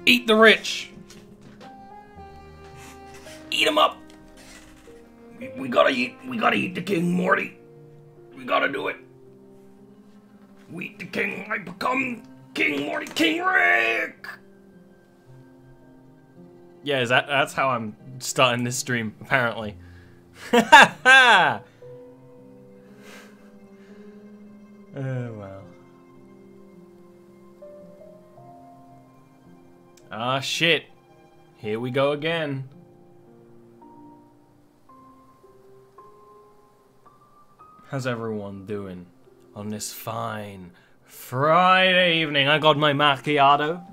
Eat the rich. Eat him up. We gotta eat the king, Morty. We gotta do it. We eat the king. I become King Morty, King Rick. Yeah, that's how I'm starting this stream, apparently. Ha ha! Oh, well. Ah, shit. Here we go again. How's everyone doing on this fine Friday evening? I got my macchiato.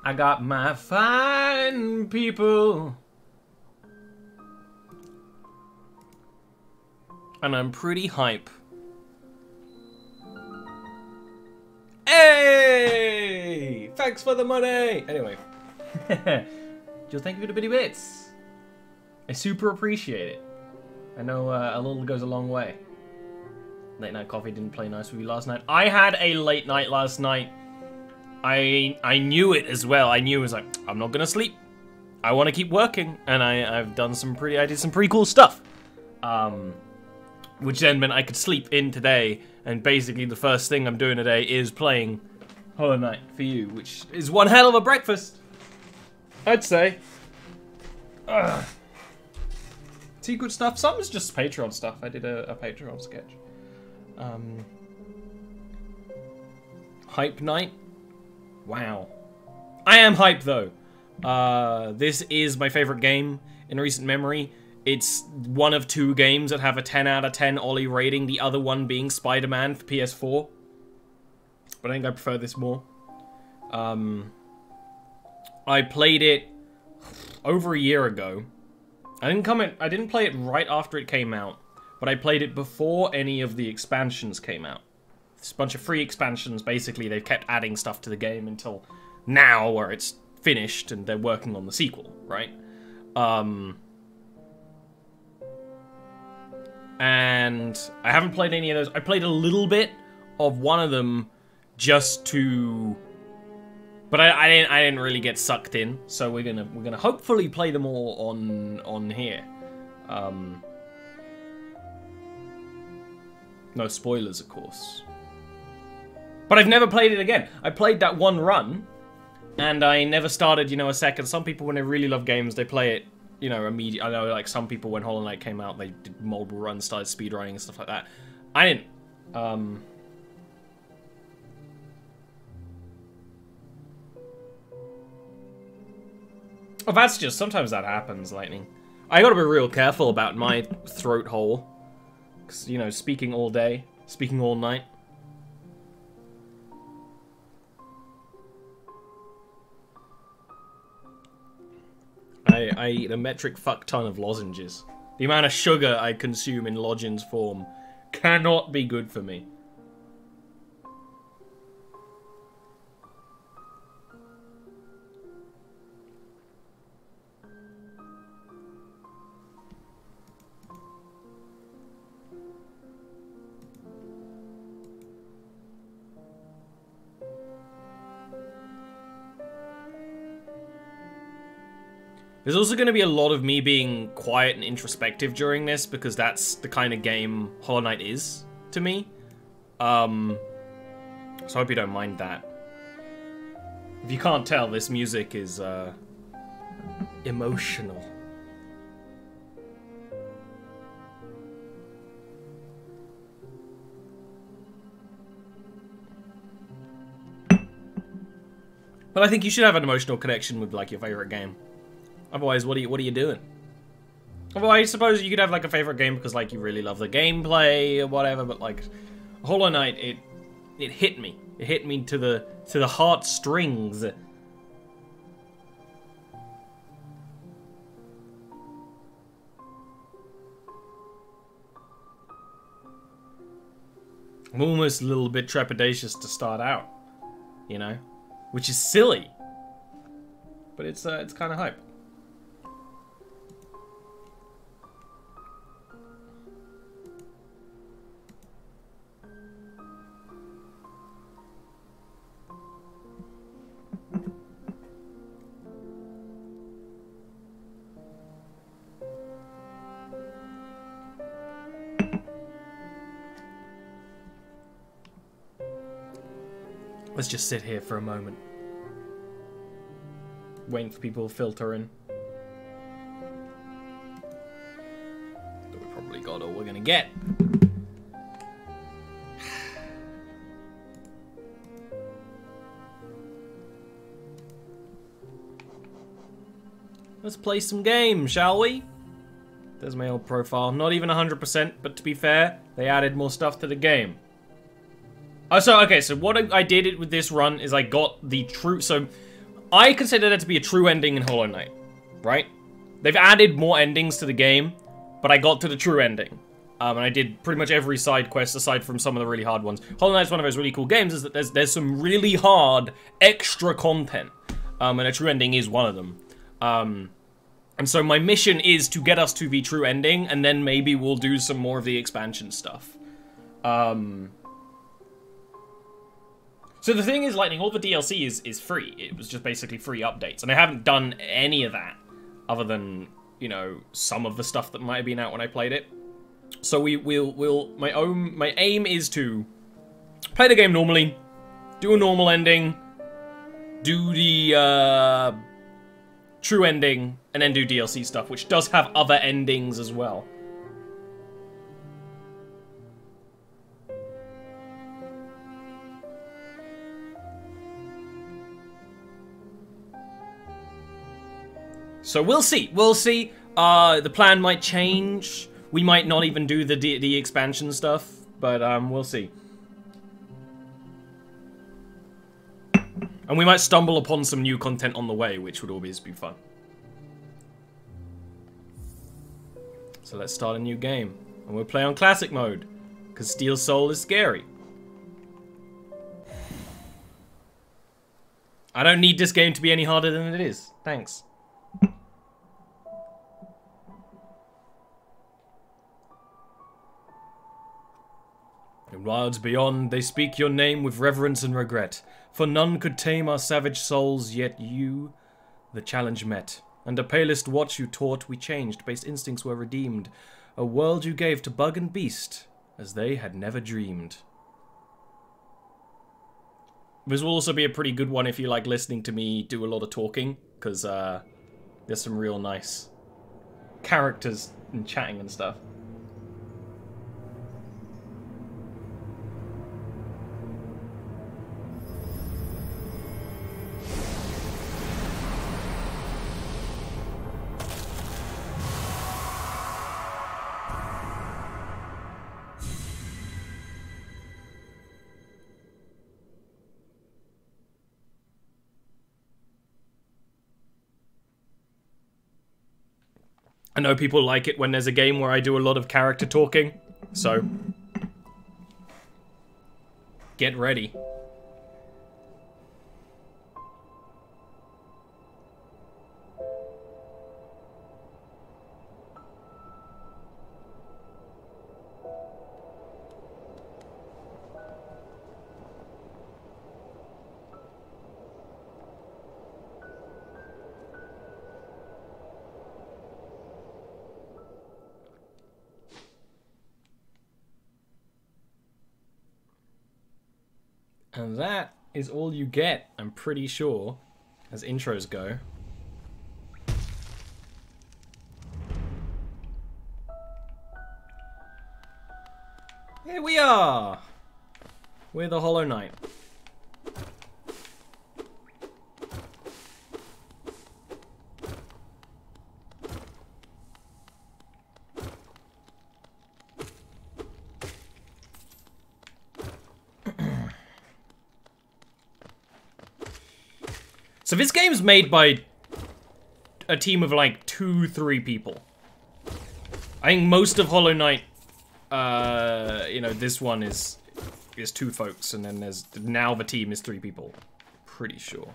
I got my fine people. And I'm pretty hype. Hey! Thanks for the money! Anyway. Just thank you for the bitty bits. I super appreciate it. I know a little goes a long way. Late night coffee didn't play nice with you last night. I had a late night last night. I knew it as well. I knew it was like, I'm not gonna sleep. I want to keep working, and I did some pretty cool stuff. Which then meant I could sleep in today, and basically the first thing I'm doing today is playing Hollow Knight for you, which is one hell of a breakfast, I'd say. See, good stuff. Some is just Patreon stuff. I did a Patreon sketch. Hype night. Wow. I am hyped though. This is my favorite game in recent memory. It's one of 2 games that have a 10 out of 10 Ollie rating, the other one being Spider-Man for PS4. But I think I prefer this more. I played it over a year ago. I didn't play it right after it came out, but I played it before any of the expansions came out. It's a bunch of free expansions. Basically, they've kept adding stuff to the game until now, where it's finished and they're working on the sequel, right? And I haven't played any of those. I played a little bit of one of them just to, but I didn't really get sucked in. So we're gonna hopefully play them all on here. No spoilers, of course. But I've never played it again. I played that one run, and I never started, you know, a second. Some people, when they really love games, they play it, you know, immediately. I know, like, some people, when Hollow Knight came out, they did multiple runs, started speedrunning and stuff like that. I didn't. Oh, that's just, sometimes that happens, Lightning. I gotta be real careful about my throat hole. Because, you know, speaking all day, speaking all night. I eat a metric fuck ton of lozenges. The amount of sugar I consume in lozenge form cannot be good for me. There's also going to be a lot of me being quiet and introspective during this, because that's the kind of game Hollow Knight is to me. So I hope you don't mind that. If you can't tell, this music is emotional. But I think you should have an emotional connection with, like, your favorite game. Otherwise, what are you doing? Well, I suppose you could have, like, a favorite game because, like, you really love the gameplay or whatever, but, like, Hollow Knight, it hit me. It hit me to the heartstrings. I'm almost a little bit trepidatious to start out, you know? Which is silly. But it's kind of hype. Let's just sit here for a moment. Waiting for people to filter in. We probably got all we're gonna get. Let's play some games, shall we? There's my old profile. Not even 100%, but to be fair, they added more stuff to the game. Oh, so what I did with this run is I got the true... So, I consider that to be a true ending in Hollow Knight, right? They've added more endings to the game, but I got to the true ending. And I did pretty much every side quest aside from some of the really hard ones. Hollow Knight's one of those really cool games is that there's some really hard extra content. And a true ending is one of them. And so my mission is to get us to the true ending, and then maybe we'll do some more of the expansion stuff. So the thing is, Lightning, all the DLC is free. It was just basically free updates. And I haven't done any of that, other than, you know, some of the stuff that might have been out when I played it. So my aim is to play the game normally, do a normal ending, do the, true ending, and then do DLC stuff, which does have other endings as well. So we'll see. We'll see. The plan might change. We might not even do the expansion stuff, but we'll see. And we might stumble upon some new content on the way, which would always be fun. So let's start a new game. And we'll play on classic mode, because Steel Soul is scary. I don't need this game to be any harder than it is. Thanks. In wilds beyond, they speak your name with reverence and regret. For none could tame our savage souls, yet you, the challenge met. Under palest watch you taught, we changed, base instincts were redeemed. A world you gave to bug and beast, as they had never dreamed. This will also be a pretty good one if you like listening to me do a lot of talking, because there's some real nice characters and chatting and stuff. I know people like it when there's a game where I do a lot of character talking, so get ready. And that is all you get, I'm pretty sure, as intros go. Here we are! We're the Hollow Knight. So this game's made by a team of like 2-3 people. I think most of Hollow Knight, you know, this one is 2 folks, and then there's now the team is 3 people. Pretty sure.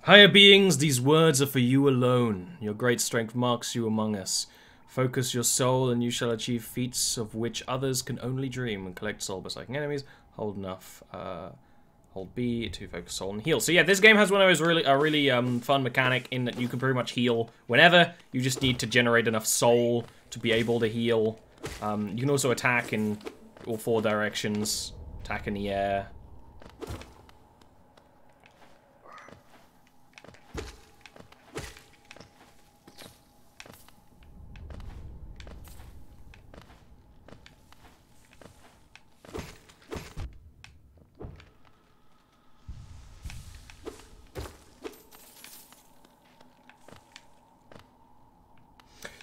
Higher beings, these words are for you alone. Your great strength marks you among us. Focus your soul and you shall achieve feats of which others can only dream, and collect soul by striking enemies. Hold enough Hold B to focus soul and heal. So yeah, this game has one of those really fun mechanic in that you can pretty much heal whenever. You just need to generate enough soul to be able to heal. You can also attack in all 4 directions. Attack in the air.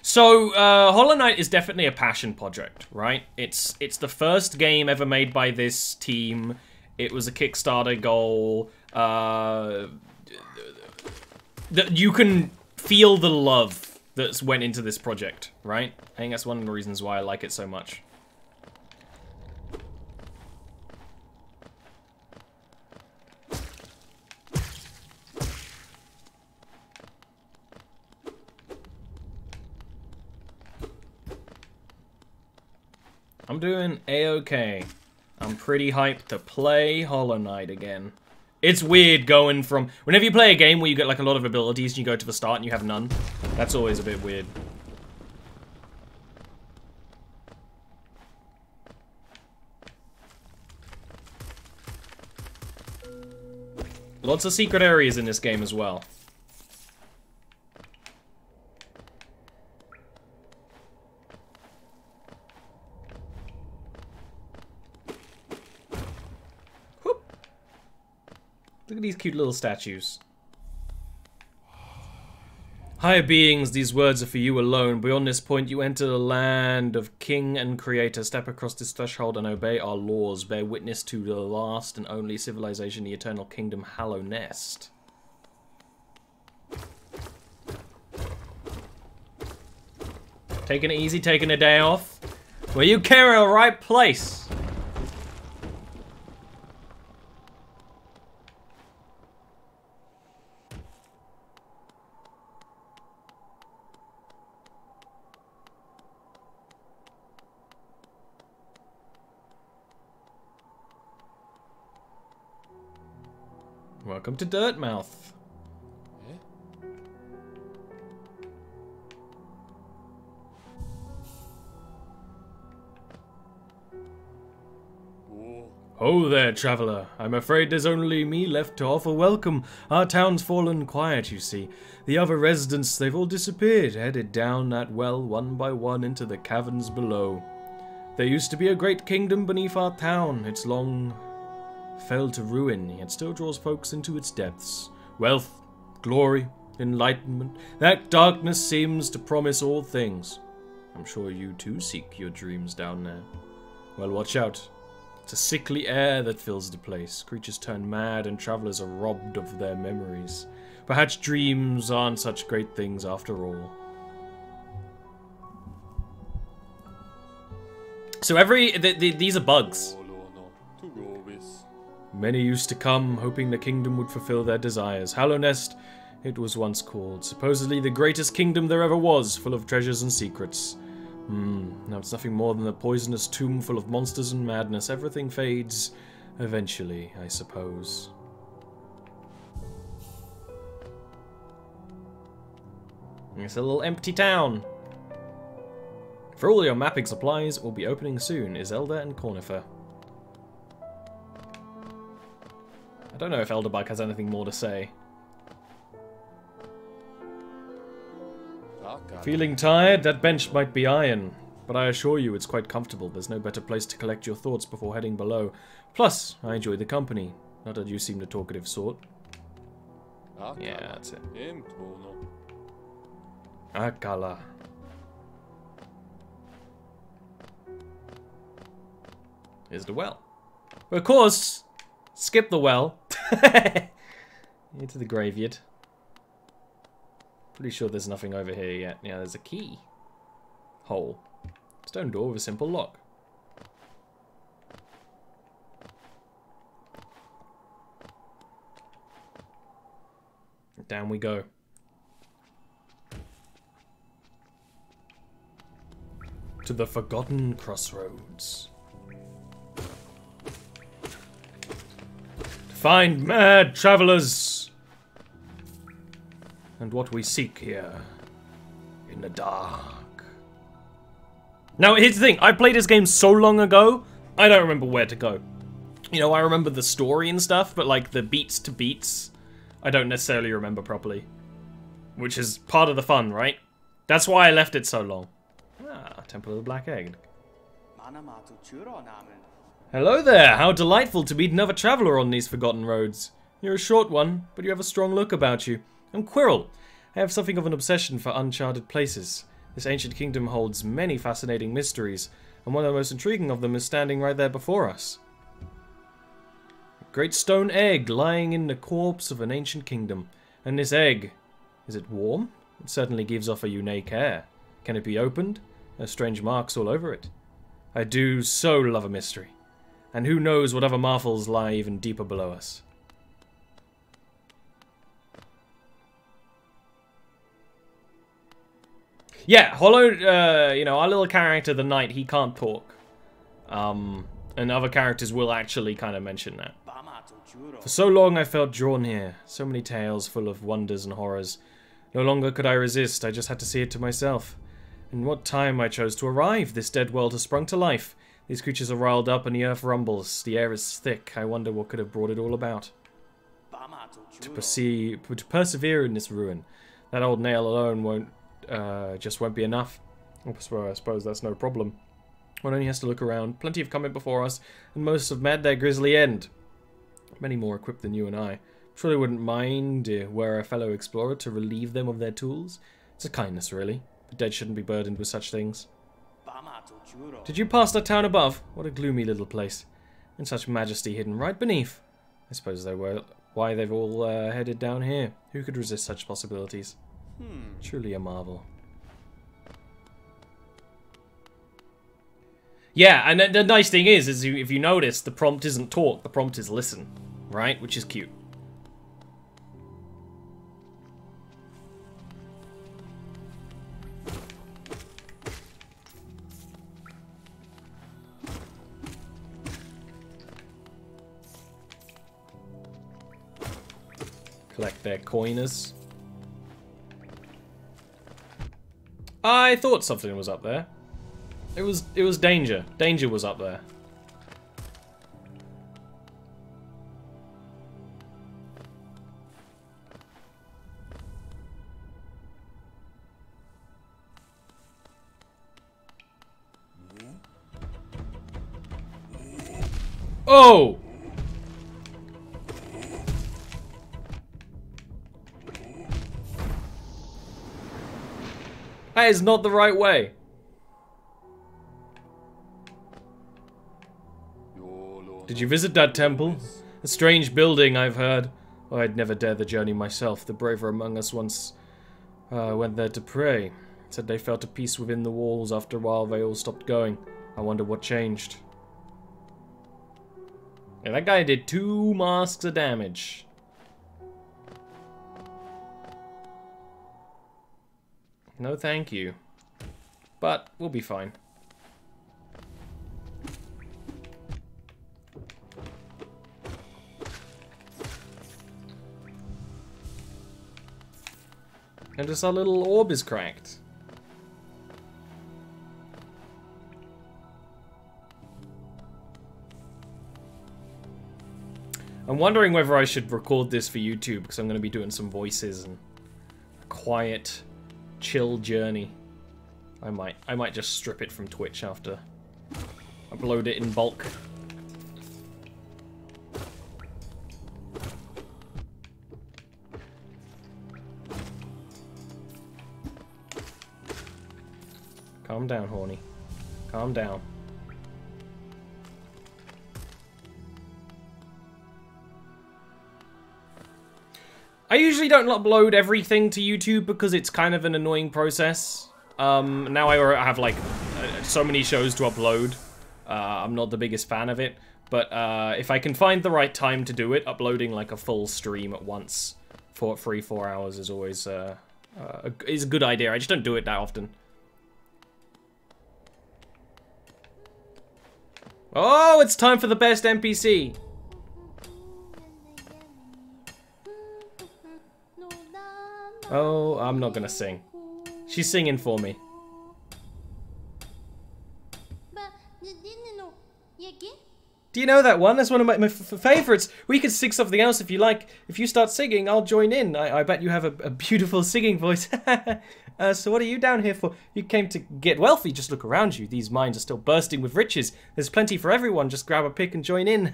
So, Hollow Knight is definitely a passion project, right? It's the first game ever made by this team. It was a Kickstarter goal. That you can feel the love that's went into this project, right? I think that's one of the reasons why I like it so much. I'm doing A-okay. I'm pretty hyped to play Hollow Knight again. It's weird going from... Whenever you play a game where you get like a lot of abilities and you go to the start and you have none, that's always a bit weird. Lots of secret areas in this game as well. Look at these cute little statues. Higher beings, these words are for you alone. Beyond this point, you enter the land of King and Creator. Step across this threshold and obey our laws. Bear witness to the last and only civilization, the eternal kingdom, Hallow Nest. Taking it easy, taking a day off. Well, you came in the right place. Welcome to Dirtmouth. Oh there, traveller. I'm afraid there's only me left to offer welcome. Our town's fallen quiet, you see. The other residents, they've all disappeared, headed down that well one by one into the caverns below. There used to be a great kingdom beneath our town. It's long fell to ruin, yet still draws folks into its depths. Wealth, glory, enlightenment, that darkness seems to promise all things. I'm sure you too seek your dreams down there. Well, watch out. It's a sickly air that fills the place. Creatures turn mad and travelers are robbed of their memories. Perhaps dreams aren't such great things after all. So these are bugs. Many used to come, hoping the kingdom would fulfill their desires. Hallow Nest, it was once called. Supposedly the greatest kingdom there ever was, full of treasures and secrets. Now it's nothing more than a poisonous tomb full of monsters and madness. Everything fades eventually, I suppose. It's a little empty town. For all your mapping supplies, we'll be opening soon. Iselda and Cornifer. I don't know if Elderbug has anything more to say. Feeling tired? That bench might be iron, but I assure you it's quite comfortable. There's no better place to collect your thoughts before heading below. Plus, I enjoy the company. Not that you seem the talkative sort. Yeah, that's it. Akala. Here's the well. But of course, skip the well. Into the graveyard. Pretty sure there's nothing over here yet. Yeah, there's a key. Hole. Stone door with a simple lock. Down we go. To the forgotten Crossroads. To Find mad travelers. And what we seek here in the dark. Now, here's the thing. I played this game so long ago, I don't remember where to go. You know, I remember the story and stuff, but like the beats to beats, I don't necessarily remember properly. Which is part of the fun, right? That's why I left it so long. Ah, Temple of the Black Egg. Hello there! How delightful to meet another traveler on these forgotten roads. You're a short one, but you have a strong look about you. I'm Quirrell. I have something of an obsession for uncharted places. This ancient kingdom holds many fascinating mysteries, and one of the most intriguing of them is standing right there before us. A great stone egg lying in the corpse of an ancient kingdom. And this egg, is it warm? It certainly gives off a unique air. Can it be opened? There are strange marks all over it. I do so love a mystery. And who knows what other marvels lie even deeper below us. Yeah, Hollow, you know, our little character, the knight, he can't talk. And other characters will actually kind of mention that. For so long I felt drawn here. So many tales full of wonders and horrors. No longer could I resist, I just had to see it to myself. In what time I chose to arrive, this dead world has sprung to life. These creatures are riled up and the earth rumbles. The air is thick. I wonder what could have brought it all about. To persevere in this ruin. That old nail alone just won't be enough. I suppose that's no problem. One only has to look around. Plenty have come in before us, and most have met their grisly end. Many more equipped than you and I. I'm sure they wouldn't mind were a fellow explorer to relieve them of their tools. It's a kindness, really. The dead shouldn't be burdened with such things. Did you pass that town above? What a gloomy little place. And such majesty hidden right beneath. I suppose they were why they've all headed down here. Who could resist such possibilities? Truly a marvel. Yeah, and the nice thing is if you notice, the prompt isn't talk, the prompt is listen, right? Which is cute. Collect their coiners. I thought something was up there. It was danger. Danger was up there. Oh! That is not the right way. Did you visit that temple? A strange building, I've heard. Oh, I'd never dare the journey myself. The braver among us once went there to pray. Said they felt a peace within the walls. After a while, they all stopped going. I wonder what changed. Yeah, that guy did 2 masks of damage. No thank you. But we'll be fine. And just our little orb is cracked. I'm wondering whether I should record this for YouTube because I'm going to be doing some voices and a quiet, chill journey. I might just strip it from Twitch after. Upload it in bulk. Calm down, Horny. Calm down. I usually don't upload everything to YouTube because it's kind of an annoying process. Now I have like so many shows to upload. I'm not the biggest fan of it, but if I can find the right time to do it, uploading like a full stream at once for 3-4 hours is always is a good idea. I just don't do it that often. Oh, it's time for the best NPC. Oh, I'm not gonna sing. She's singing for me. Do you know that one? That's one of my favorites. We could sing something else if you like. If you start singing, I'll join in. I bet you have a beautiful singing voice. So what are you down here for? You came to get wealthy. Just look around you. These mines are still bursting with riches. There's plenty for everyone. Just grab a pick and join in.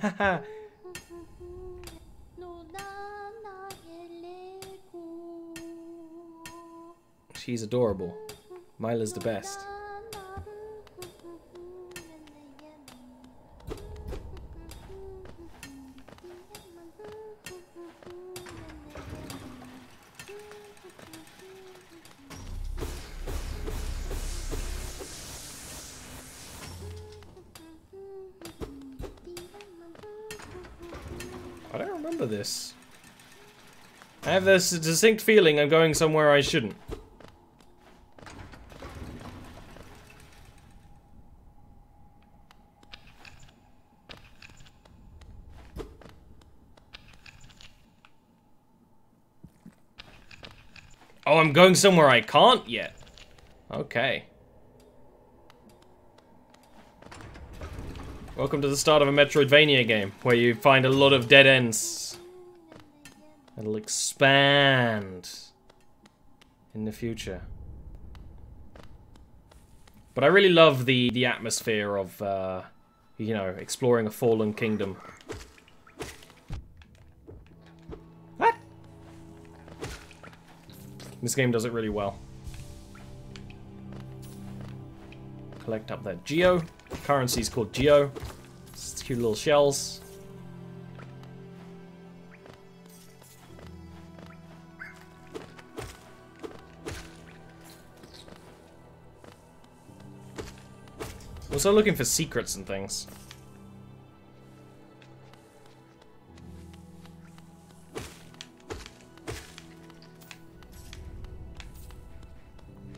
She's adorable. Myla's the best. I don't remember this. I have this distinct feeling I'm going somewhere I shouldn't. Oh, I'm going somewhere I can't yet. Okay. Welcome to the start of a Metroidvania game, where you find a lot of dead ends. It'll expand in the future. But I really love the atmosphere of, you know, exploring a fallen kingdom. What? This game does it really well. Collect up that geo. Currency's called geo. It's cute little shells. Also looking for secrets and things.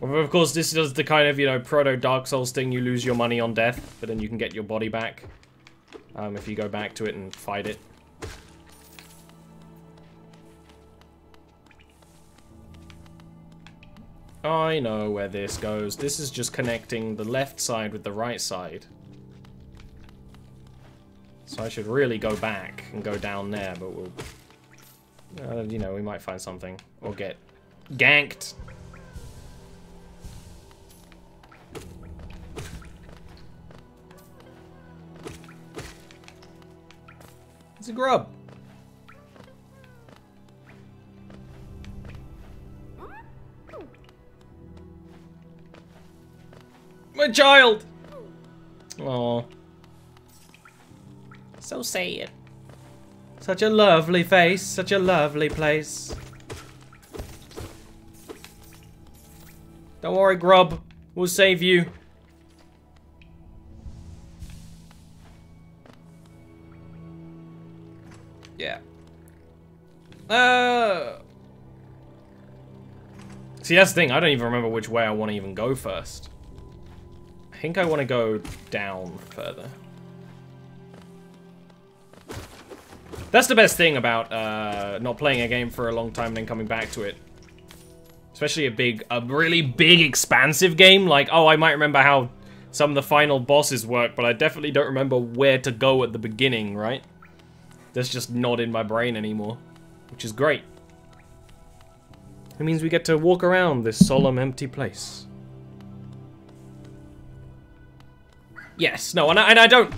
Well, of course, this does the kind of, you know, proto-Dark Souls thing. You lose your money on death, but then you can get your body back. If you go back to it and fight it. I know where this goes. This is just connecting the left side with the right side. So I should really go back and go down there, but we'll... you know, we might find something. Or get ganked. It's a grub. My child! Aww. So sad. Such a lovely face, such a lovely place. Don't worry, grub. We'll save you. Yeah. See, that's the thing. I don't even remember which way I want to even go first. I think I want to go down further. That's the best thing about not playing a game for a long time and then coming back to it. Especially a really big, expansive game. Like, oh, I might remember how some of the final bosses work, but I definitely don't remember where to go at the beginning, right? That's just not in my brain anymore, which is great. It means we get to walk around this solemn, empty place. Yes, no, and I don't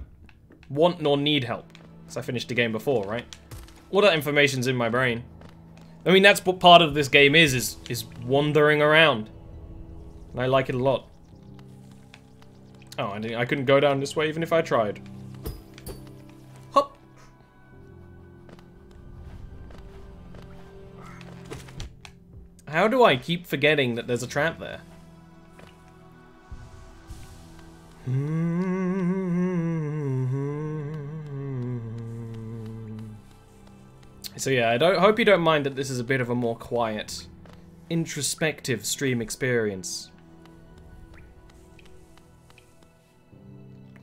want nor need help, because I finished the game before, right? All that information's in my brain. I mean, that's what part of this game is wandering around. And I like it a lot. Oh, I couldn't go down this way even if I tried. Hop! How do I keep forgetting that there's a trap there? So yeah, I hope you don't mind that this is a bit of a more quiet, introspective stream experience.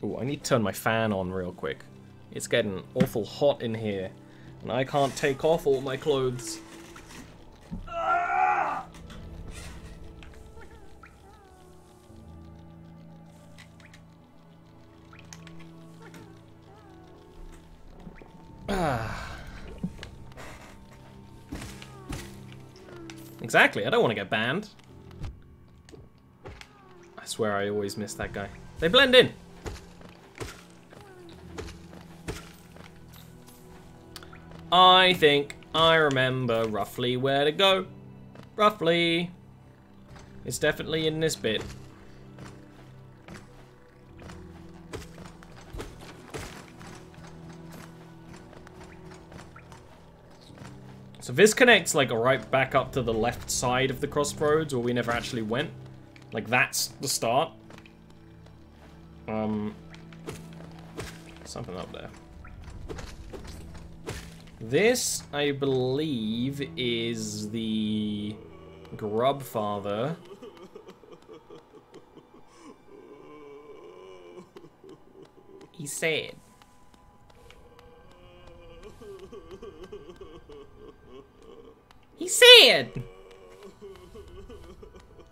Oh, I need to turn my fan on real quick. It's getting awful hot in here, and I can't take off all my clothes. Ah! Exactly, I don't want to get banned. I swear I always miss that guy. They blend in. I think I remember roughly where to go. Roughly. It's definitely in this bit. So this connects like right back up to the left side of the crossroads where we never actually went. Like that's the start. Something up there. This, I believe, is the Grub Father. He's sad. He's sad!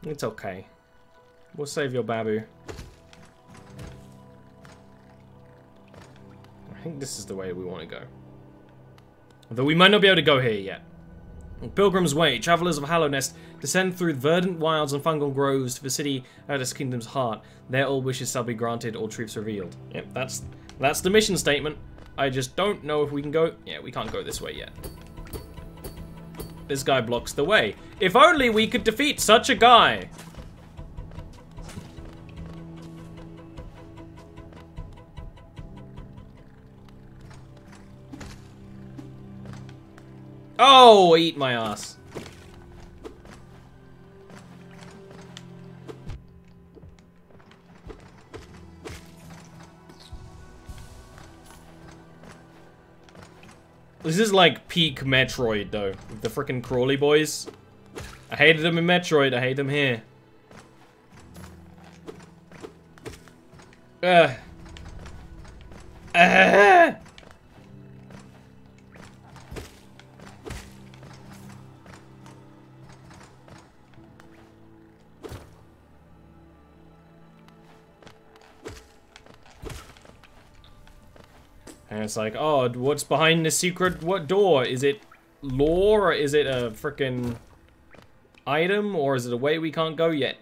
It's okay. We'll save your babu. I think this is the way we want to go. Although we might not be able to go here yet. On Pilgrim's Way, travelers of Hallownest descend through verdant wilds and fungal groves to the city at its kingdom's heart. There all wishes shall be granted, all truths revealed. Yep, that's the mission statement. I just don't know if we can go... Yeah, we can't go this way yet. This guy blocks the way. If only we could defeat such a guy! Oh, eat my ass. This is like peak Metroid, though. With the frickin' crawly boys. I hated them in Metroid, I hate them here. And it's like, oh, what's behind the secret, what door? Is it lore, or is it a frickin' item, or is it a way we can't go yet?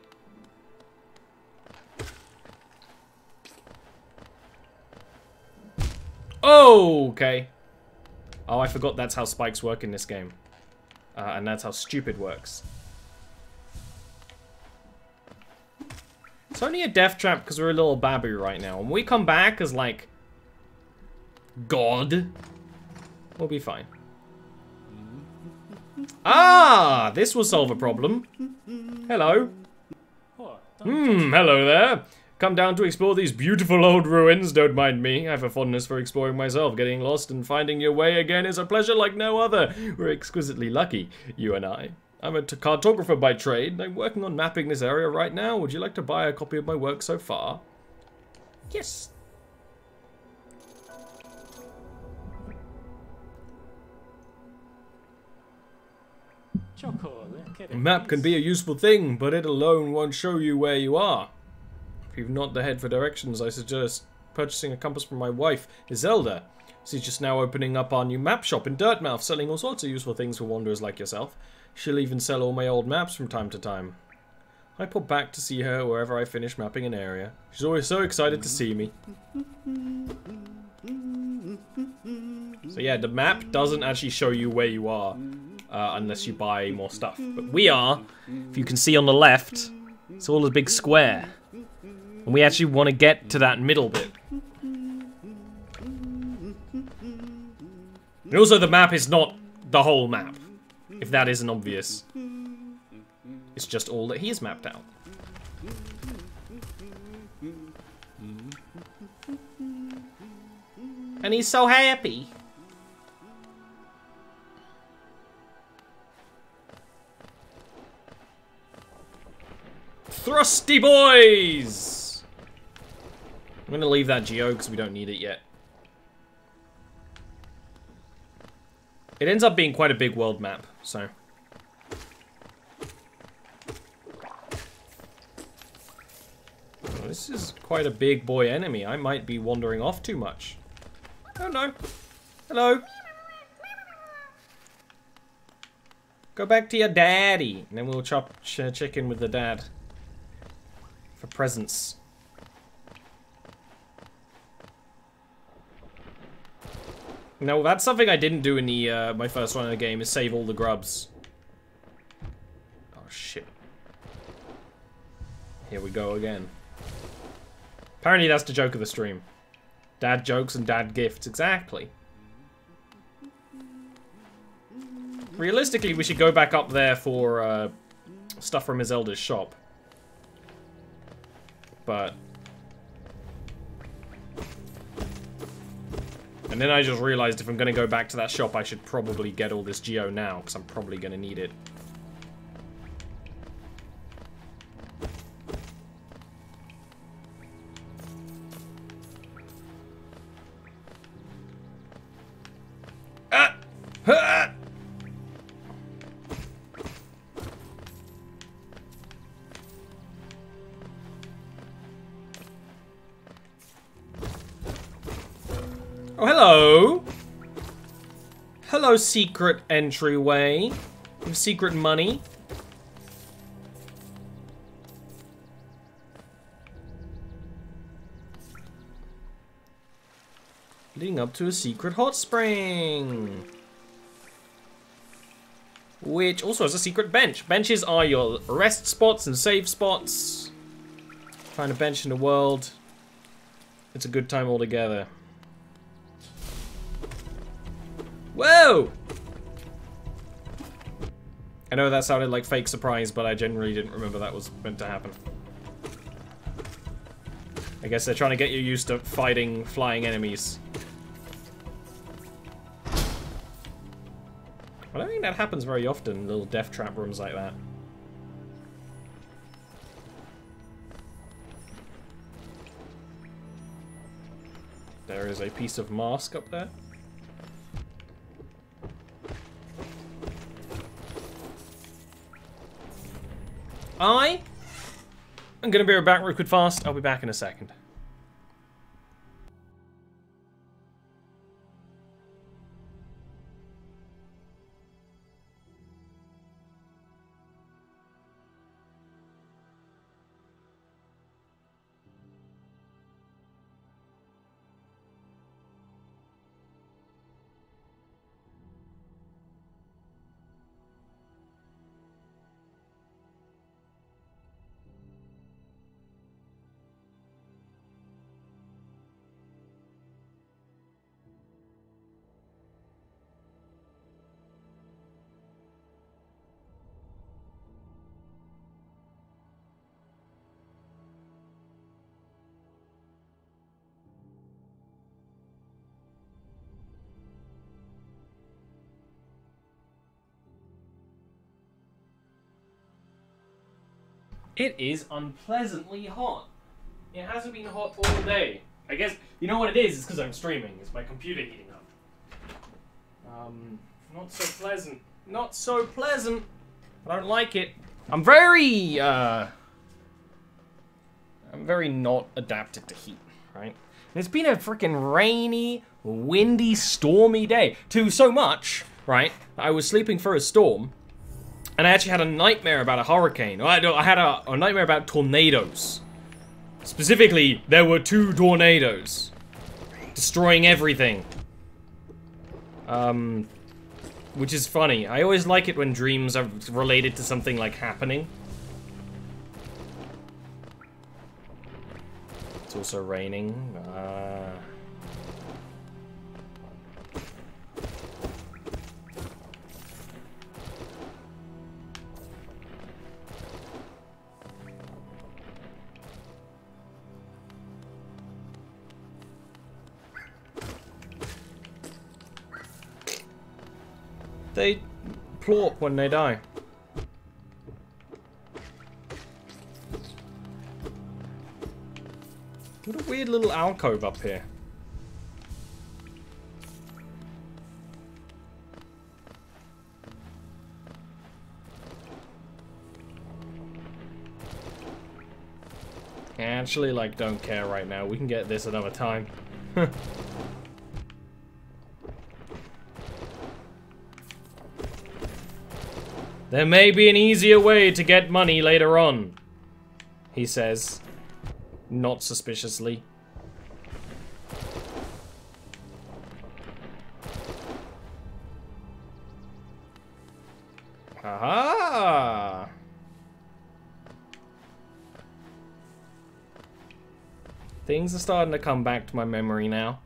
Oh, okay. Oh, I forgot that's how spikes work in this game. And that's how stupid works. It's only a death trap because we're a little babu right now. When we come back as, like, God, we'll be fine. Ah, this will solve a problem. Hello. Hello there. Come down to explore these beautiful old ruins. Don't mind me. I have a fondness for exploring myself. Getting lost and finding your way again is a pleasure like no other. We're exquisitely lucky, you and I. I'm a cartographer by trade, and I'm working on mapping this area right now. Would you like to buy a copy of my work so far? Yes. A map can be a useful thing, but it alone won't show you where you are. If you've not the head for directions, I suggest purchasing a compass from my wife, Iselda. She's just now opening up our new map shop in Dirtmouth, selling all sorts of useful things for wanderers like yourself. She'll even sell all my old maps from time to time. I pop back to see her wherever I finish mapping an area. She's always so excited to see me. So yeah, the map doesn't actually show you where you are. Unless you buy more stuff. But we are, if you can see on the left, it's all a big square. And we actually want to get to that middle bit. And also the map is not the whole map, if that isn't obvious. It's just all that he's mapped out. And he's so happy. Thrusty boys! I'm gonna leave that geo because we don't need it yet. It ends up being quite a big world map, so. Oh, this is quite a big boy enemy. I might be wandering off too much. Oh no. Hello. Go back to your daddy. And then we'll chop chicken with the dad. For presents. No, that's something I didn't do in the my first run of the game, is save all the grubs. Oh, shit. Here we go again. Apparently that's the joke of the stream. Dad jokes and dad gifts, exactly. Realistically, we should go back up there for stuff from Iselda's shop. But... And then I just realized if I'm going to go back to that shop, I should probably get all this geo now, because I'm probably going to need it. Oh, hello! Hello, secret entryway. With secret money. Leading up to a secret hot spring. Which also has a secret bench. Benches are your rest spots and save spots. Find a bench in the world. It's a good time altogether. Whoa! I know that sounded like fake surprise, but I genuinely didn't remember that was meant to happen. I guess they're trying to get you used to fighting flying enemies. I don't think that happens very often, little death trap rooms like that. There is a piece of mask up there. I'm gonna be back real quick fast. I'll be back in a second. It is unpleasantly hot. It hasn't been hot all day. I guess, you know what it is? It's because I'm streaming. It's my computer heating up. Not so pleasant. Not so pleasant. I don't like it. I'm very not adapted to heat, right? And it's been a freaking rainy, windy, stormy day. To so much, right? I was sleeping through a storm. And I actually had a nightmare about a hurricane. I had a nightmare about tornadoes. Specifically, there were 2 tornadoes. Destroying everything. Which is funny. I always like it when dreams are related to something like happening. It's also raining. They plop when they die. What a weird little alcove up here. Actually, like, don't care right now. We can get this another time. There may be an easier way to get money later on, he says, not suspiciously. Aha! Things are starting to come back to my memory now.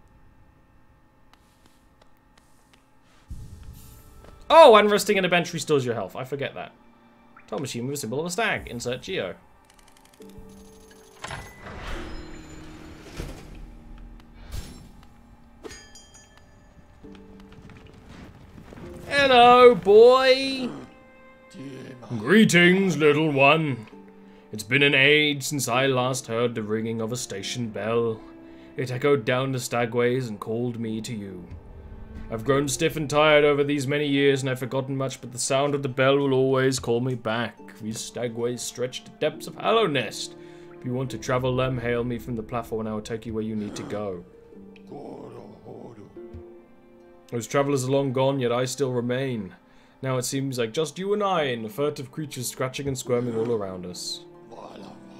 Oh, and resting in a bench restores your health. I forget that. Time machine with a symbol of a stag. Insert Geo. Hello, boy. Greetings, little one. It's been an age since I last heard the ringing of a station bell. It echoed down the stagways and called me to you. I've grown stiff and tired over these many years, and I've forgotten much, but the sound of the bell will always call me back. These stagways stretch to depths of Hallownest. If you want to travel them, hail me from the platform and I will take you where you need to go. Those travelers are long gone, yet I still remain. Now it seems like just you and I, and the furtive creatures scratching and squirming all around us.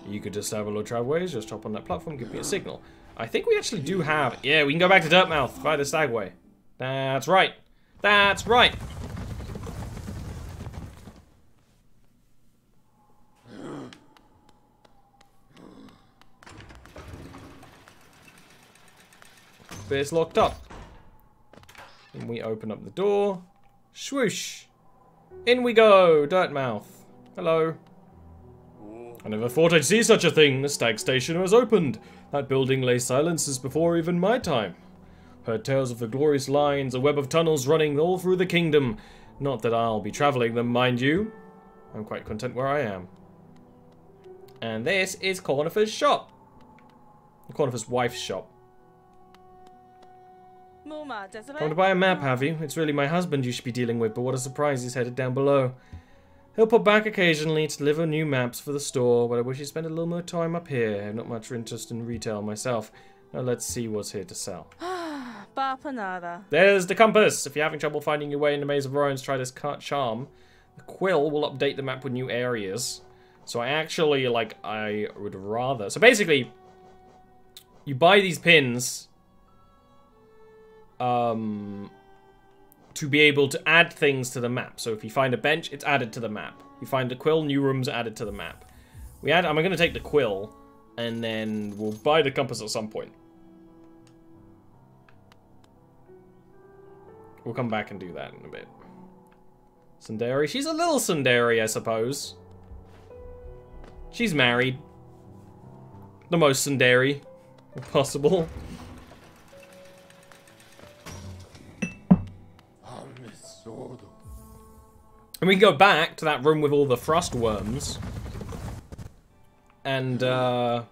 You could just have a little travelways, just hop on that platform, give me a signal. I think we actually do have... Yeah, we can go back to Dirtmouth via the stagway. That's right. That's right. But it's locked up. And we open up the door. Swoosh. In we go, Dirtmouth. Hello. I never thought I'd see such a thing. The stag station was opened. That building lay silent since before even my time. Heard tales of the glorious lines, a web of tunnels running all through the kingdom. Not that I'll be travelling them, mind you. I'm quite content where I am. And this is Cornifer's shop. Cornifer's wife's shop. Come to buy a map, have you? It's really my husband you should be dealing with, but what a surprise, he's headed down below. He'll pop back occasionally to deliver new maps for the store, but I wish he'd spend a little more time up here. I have not much interest in retail myself. Now let's see what's here to sell. There's the compass! If you're having trouble finding your way in the Maze of Ruins, try this charm. The quill will update the map with new areas. So I actually, I would rather... So basically, you buy these pins... to be able to add things to the map. So if you find a bench, it's added to the map. You find a quill, new rooms are added to the map. I'm going to take the quill, and then we'll buy the compass at some point. We'll come back and do that in a bit. Sundari. She's a little Sundari, I suppose. She's married. The most Sundari possible. And we can go back to that room with all the frost worms. And, oh,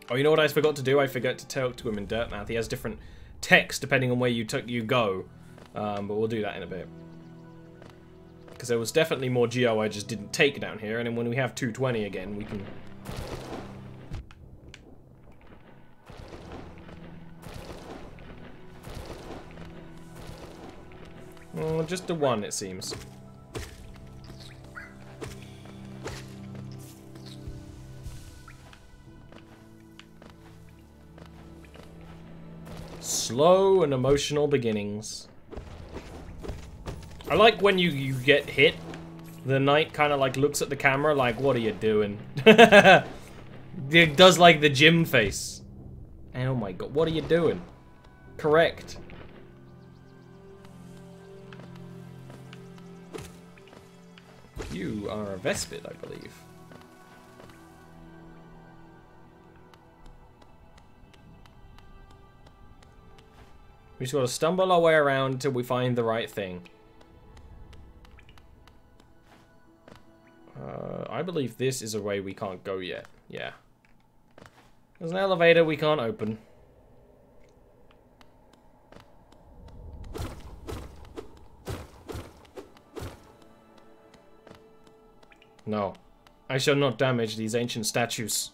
you know what I forgot to do? I forgot to talk to him in Dirtmouth. He has different text depending on where you go. But we'll do that in a bit. Because there was definitely more geo I just didn't take down here. And then when we have 220 again, we can... Oh, just the one, it seems. Slow and emotional beginnings. I like when you get hit. The knight kind of looks at the camera like, what are you doing? It does like the gym face. Oh my god, what are you doing? Correct. You are a Vespid, I believe. We just gotta stumble our way around until we find the right thing. I believe this is a way we can't go yet. Yeah. There's an elevator we can't open. No. I shall not damage these ancient statues.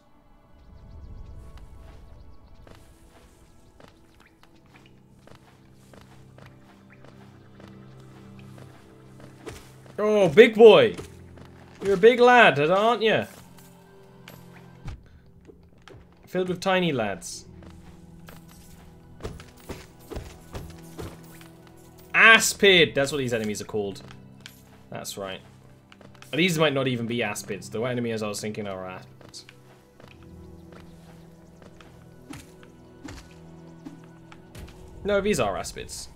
Oh, Whoa, big boy! You're a big lad, aren't you? Filled with tiny lads. Aspid! That's what these enemies are called. That's right. These might not even be aspids. The enemies I was thinking are aspids. No, these are aspids.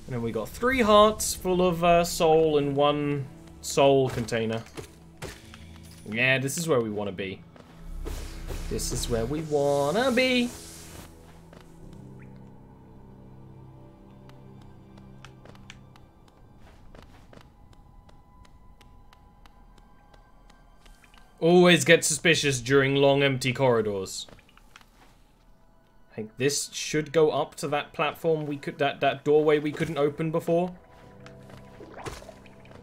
And then we got 3 hearts full of soul and 1 soul container. Yeah, this is where we want to be. This is where we want to be. Always get suspicious during long empty corridors. I think this should go up to that platform we could, that doorway we couldn't open before.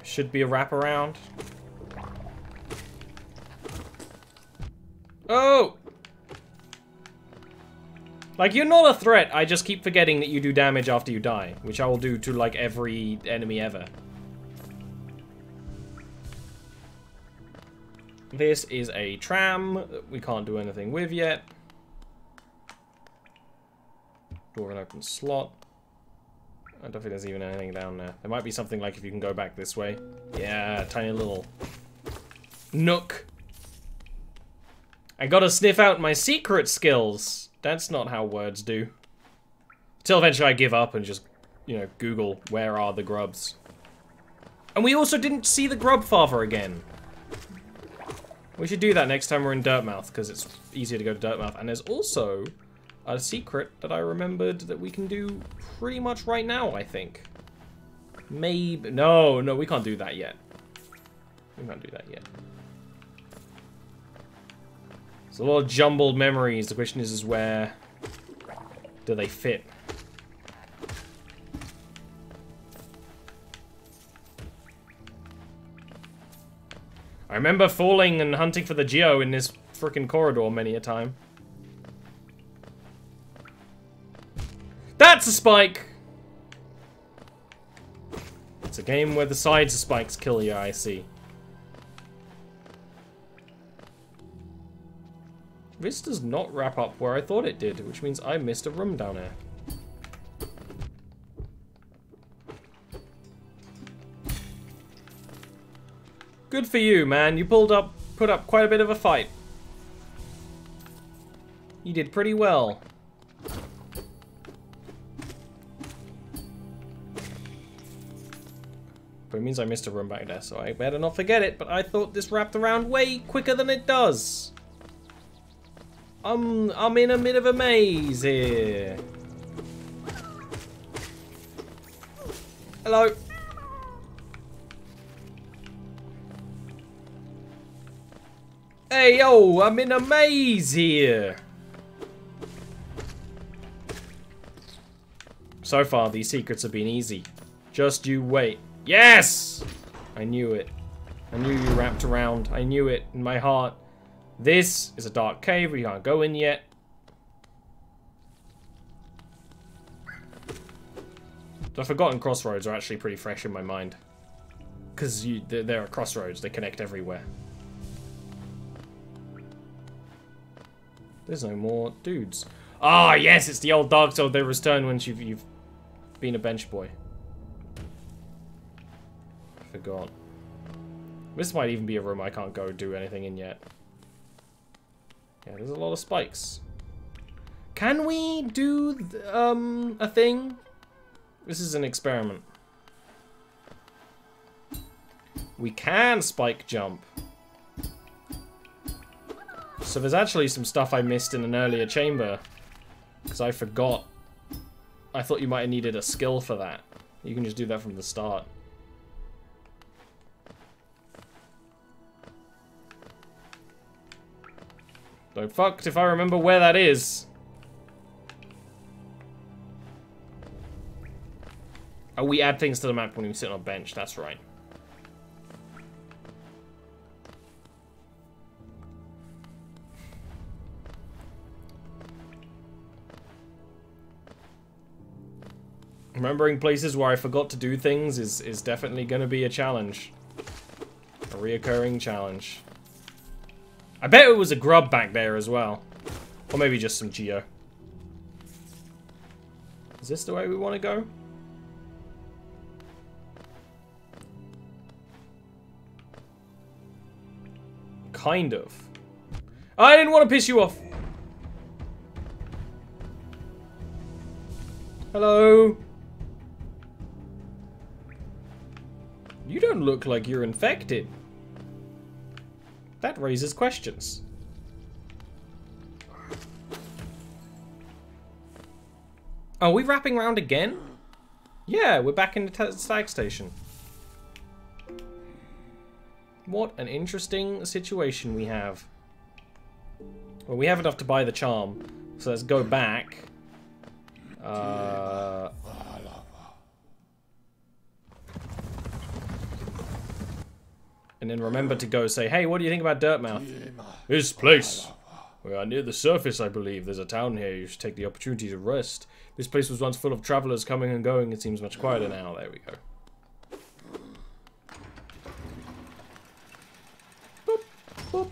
Should be a wraparound. Oh! Like, you're not a threat, I just keep forgetting that you do damage after you die, which I will do to, like, every enemy ever. This is a tram that we can't do anything with yet. Door of an open slot. I don't think there's even anything down there. There might be something like if you can go back this way. Yeah, tiny little nook. I gotta sniff out my secret skills. That's not how words do. Till eventually I give up and just, you know, Google where are the grubs. And we also didn't see the grub father again. We should do that next time we're in Dirtmouth, because it's easier to go to Dirtmouth. And there's also a secret that I remembered that we can do pretty much right now, I think. Maybe... No, we can't do that yet. We can't do that yet. There's a lot of jumbled memories. The question is where do they fit? I remember falling and hunting for the Geo in this frickin' corridor many a time. That's a spike! It's a game where the sides of spikes kill you, I see. This does not wrap up where I thought it did, which means I missed a room down here. Good for you, man. You put up quite a bit of a fight. You did pretty well. But it means I missed a room back there, so I better not forget it. But I thought this wrapped around way quicker than it does. I'm in a bit of a maze here. Hello. Hey, yo, I'm in a maze here. So far, these secrets have been easy. Just you wait. Yes! I knew it. I knew you wrapped around. I knew it in my heart. This is a dark cave. We can't go in yet. The Forgotten Crossroads are actually pretty fresh in my mind. Because they're crossroads. They connect everywhere. There's no more dudes. Ah, yes, it's the old Dark Souls. They return once you've been a bench boy. I forgot. This might even be a room I can't go do anything in yet. Yeah, there's a lot of spikes. Can we do a thing? This is an experiment. We can spike jump. So there's actually some stuff I missed in an earlier chamber. Because I forgot. I thought you might have needed a skill for that. You can just do that from the start. So fucked if I remember where that is. Oh, we add things to the map when we sit on a bench, that's right. Remembering places where I forgot to do things is definitely going to be a challenge. A reoccurring challenge. I bet it was a grub back there as well. Or maybe just some geo. Is this the way we want to go? Kind of. I didn't want to piss you off. Hello? You don't look like you're infected. That raises questions. Are we wrapping around again? Yeah, we're back in the stag station. What an interesting situation we have. Well, we have enough to buy the charm, so let's go back. And then remember to go say, hey, what do you think about Dirtmouth? This place. We are near the surface, I believe. There's a town here. You should take the opportunity to rest. This place was once full of travelers coming and going. It seems much quieter now. There we go. Boop, boop.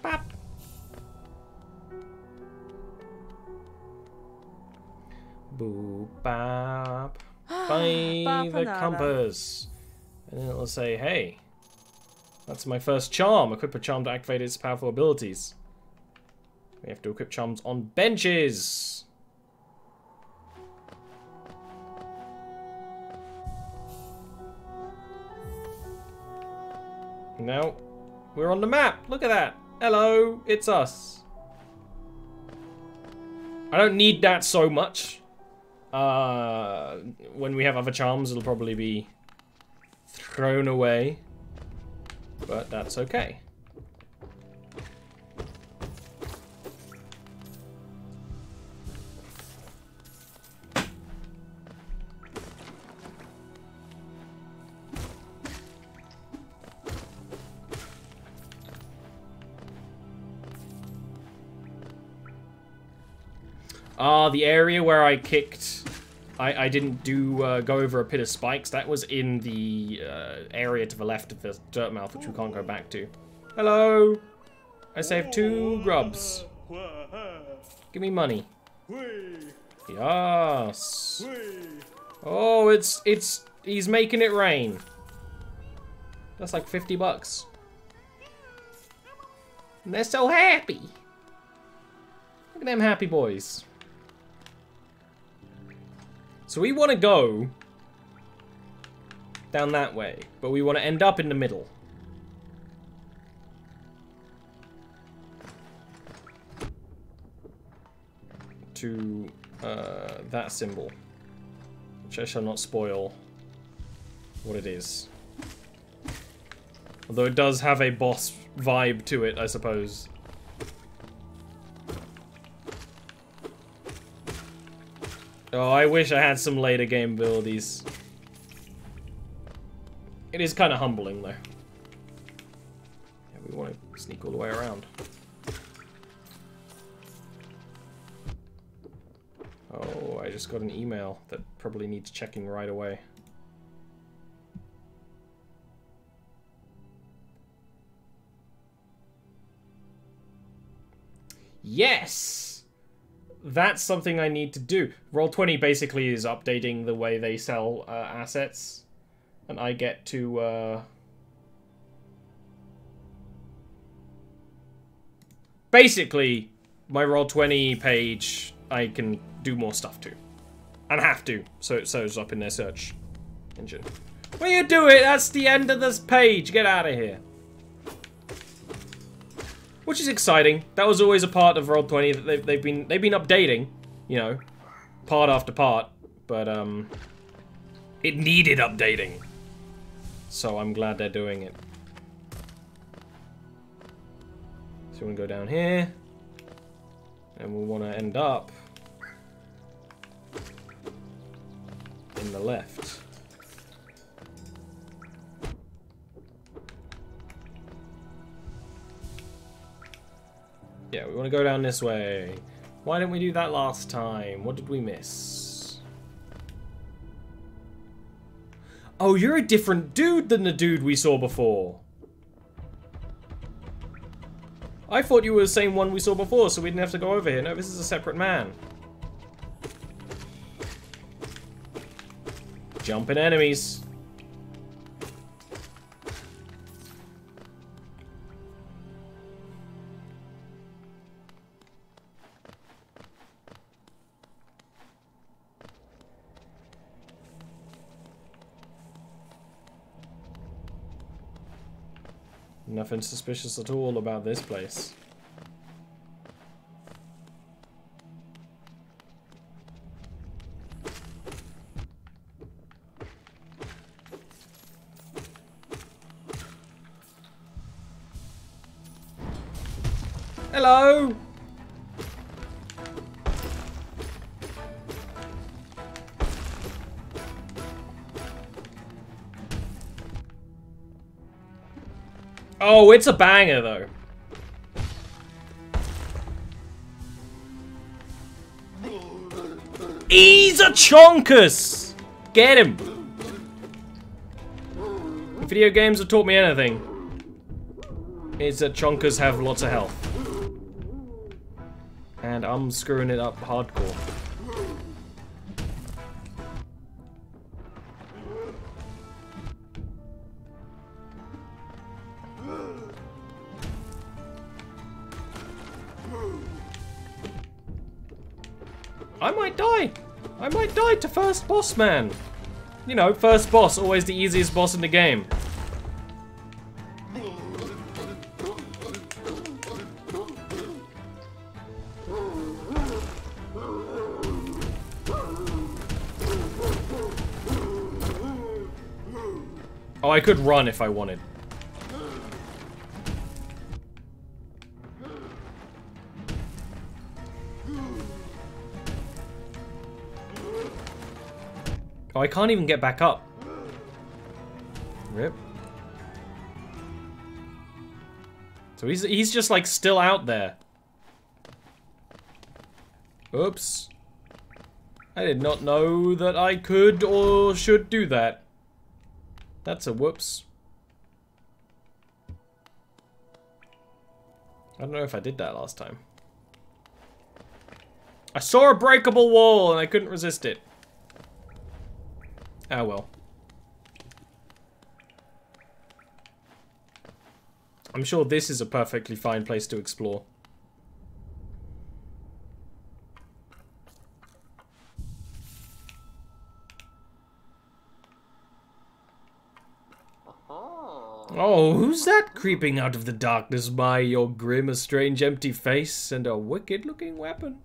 Bop. Boop, bop. By the compass. And then it'll say, hey, that's my first charm. Equip a charm to activate its powerful abilities. We have to equip charms on benches. Now, we're on the map. Look at that. Hello, it's us. I don't need that so much. When we have other charms, it'll probably be thrown away. But that's okay. The area where I kicked... I didn't go over a pit of spikes. That was in the area to the left of the Dirtmouth, which we can't go back to. Hello! I saved 2 grubs. Give me money. Yes. Oh, he's making it rain. That's like 50 bucks. And they're so happy. Look at them happy boys. So we want to go down that way, but we want to end up in the middle. To that symbol, which I shall not spoil what it is. Although it does have a boss vibe to it, I suppose. Oh, I wish I had some later game abilities. It is kind of humbling, though. Yeah, we want to sneak all the way around. Oh, I just got an email that probably needs checking right away. Yes! That's something I need to do. Roll20 basically is updating the way they sell assets. And I get to... Basically, my Roll20 page, I can do more stuff to. And have to, so it shows up in their search engine. Will you do it? That's the end of this page. Get out of here. Which is exciting. That was always a part of Roll20 that they've been updating, you know, part after part, but it needed updating. So I'm glad they're doing it. So we want to go down here, and we want to end up in the left. Yeah, we want to go down this way. Why didn't we do that last time? What did we miss? Oh, you're a different dude than the dude we saw before. I thought you were the same one we saw before, so we didn't have to go over here. No, this is a separate man. Jumping enemies. Nothing suspicious at all about this place. Hello! Oh, it's a banger, though. He's a chonkus! Get him! If video games have taught me anything, it's that chonkers have lots of health. And I'm screwing it up hardcore. I might die! I might die to first boss man! You know, first boss, always the easiest boss in the game. Oh, I could run if I wanted. Oh, I can't even get back up. Rip. So he's just like still out there. Oops. I did not know that I could or should do that. That's a whoops. I don't know if I did that last time. I saw a breakable wall and I couldn't resist it. Ah, well. I'm sure this is a perfectly fine place to explore. Oh, who's that creeping out of the darkness by your grim, a strange, empty face and a wicked-looking weapon?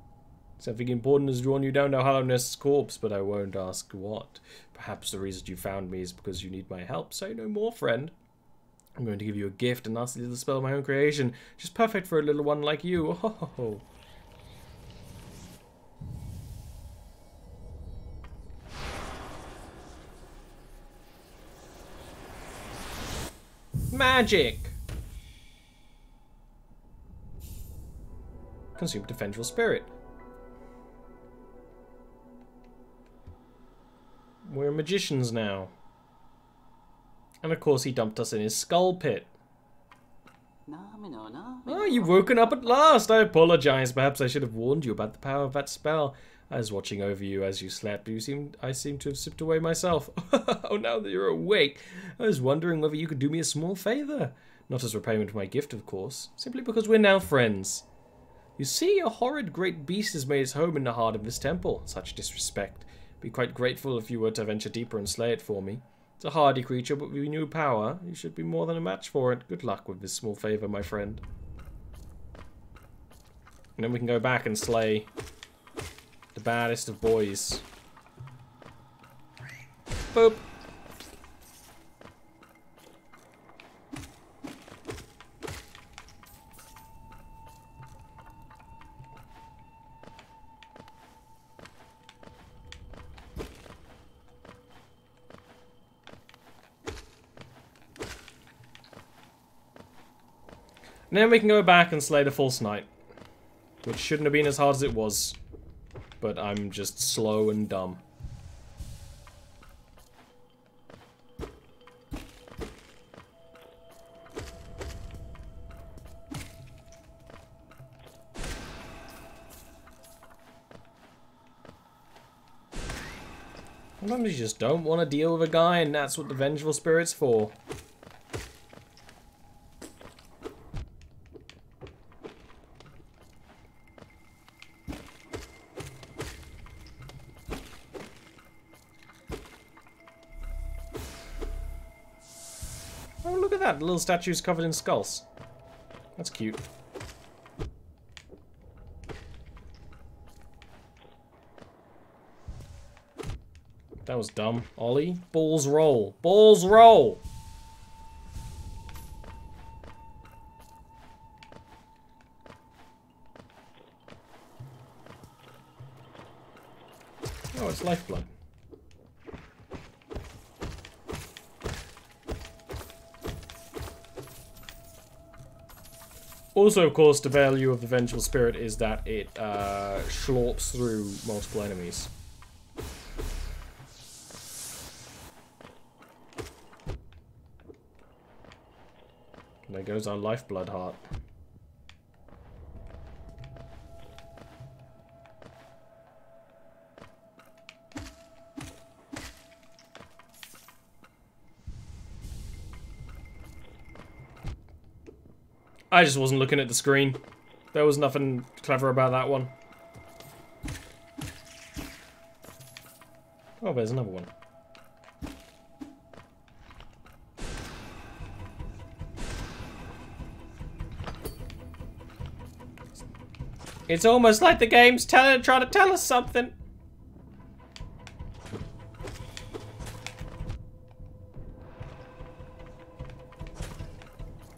Something important has drawn you down to Hollownest's corpse, but I won't ask what. Perhaps the reason you found me is because you need my help. Say no more, friend. I'm going to give you a gift, a nasty little spell of my own creation. Just perfect for a little one like you. Oh. Magic! Consume to defend your spirit. We're magicians now. And of course he dumped us in his skull pit. Oh, you've woken up at last! I apologize. Perhaps I should have warned you about the power of that spell. I was watching over you as you slept. I seem to have slipped away myself. Oh, now that you're awake, I was wondering whether you could do me a small favor. Not as repayment for my gift, of course. Simply because we're now friends. You see, a horrid great beast has made its home in the heart of this temple. Such disrespect. Be quite grateful if you were to venture deeper and slay it for me. It's a hardy creature, but with new power, you should be more than a match for it. Good luck with this small favor, my friend. And then we can go back and slay the baddest of boys. Boop. And then we can go back and slay the false knight. Which shouldn't have been as hard as it was. But I'm just slow and dumb. Sometimes you just don't want to deal with a guy, and that's what the Vengeful Spirit's for. Oh, look at that. The little statue's covered in skulls. That's cute. That was dumb. Ollie? Balls roll. Balls roll! Oh, it's lifeblood. Also, of course, the value of the Vengeful Spirit is that it slurps through multiple enemies. There goes our lifeblood heart. I just wasn't looking at the screen. There was nothing clever about that one. Oh, there's another one. It's almost like the game's trying to tell us something.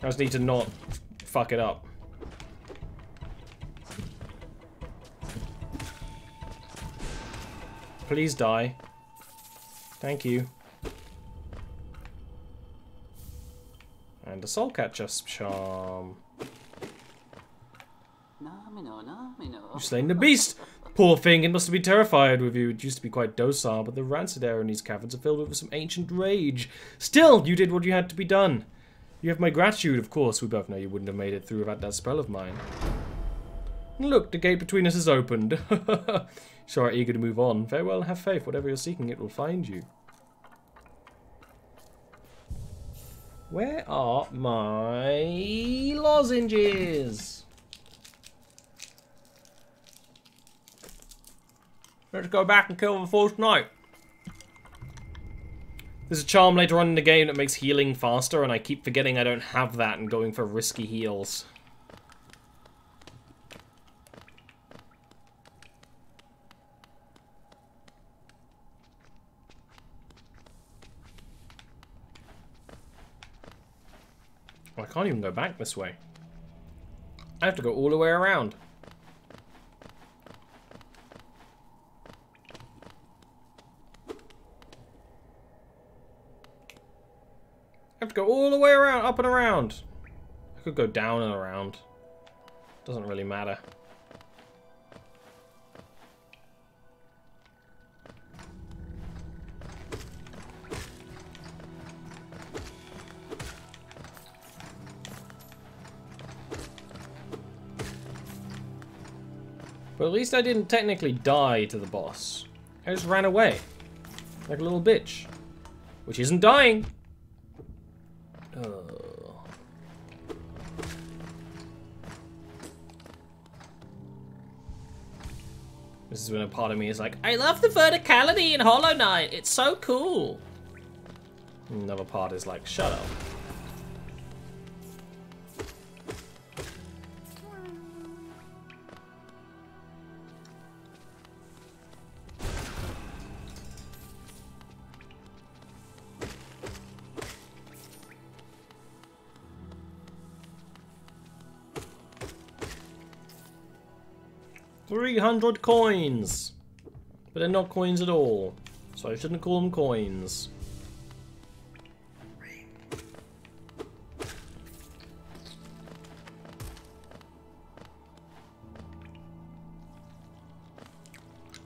I just need to not fuck it up. Please die. Thank you. And a soul catcher charm. You've slain the beast! Poor thing, it must have been terrified with you. It used to be quite docile, but the rancid air in these caverns are filled with some ancient rage. Still, you did what you had to be done. You have my gratitude, of course. We both know you wouldn't have made it through without that spell of mine. Look, the gate between us is opened. So are eager to move on. Very well, have faith. Whatever you're seeking, it will find you. Where are my lozenges? Let's go back and kill the fourth knight. There's a charm later on in the game that makes healing faster, and I keep forgetting I don't have that and going for risky heals. Well, I can't even go back this way. I have to go all the way around. I have to go all the way around, up and around. I could go down and around. Doesn't really matter. But at least I didn't technically die to the boss. I just ran away. Like a little bitch. Which isn't dying. Oh. This is when a part of me is like, I love the verticality in Hollow Knight. It's so cool. Another part is like, shut up. $300 coins! But they're not coins at all. So I shouldn't call them coins.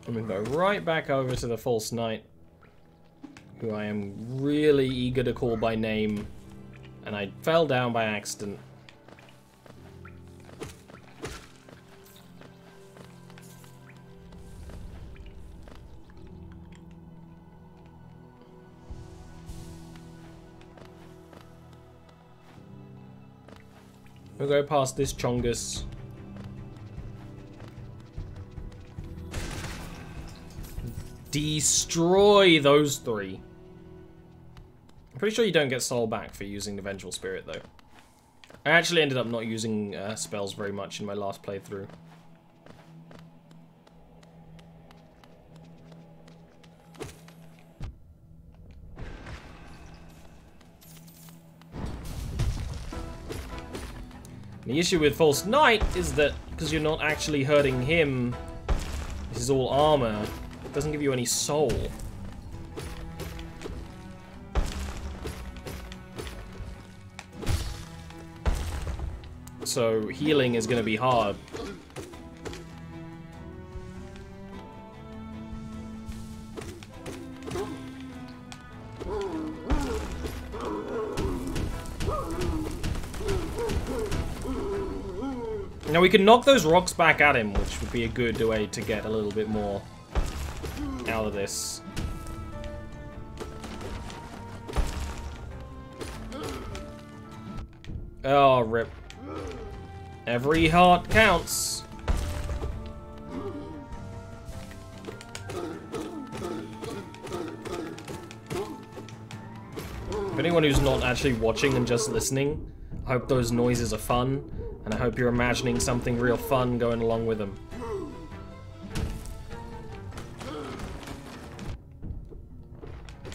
I'm gonna go right back over to the false knight, who I am really eager to call by name, and I fell down by accident. We'll go past this Chongus. Destroy those three. I'm pretty sure you don't get soul back for using the Vengeful Spirit, though. I actually ended up not using spells very much in my last playthrough. The issue with False Knight is that because you're not actually hurting him, this is all armor. It doesn't give you any soul. So healing is going to be hard. Now we can knock those rocks back at him, which would be a good way to get a little bit more out of this. Oh, rip. Every heart counts. For anyone who's not actually watching and just listening, I hope those noises are fun. And I hope you're imagining something real fun going along with them.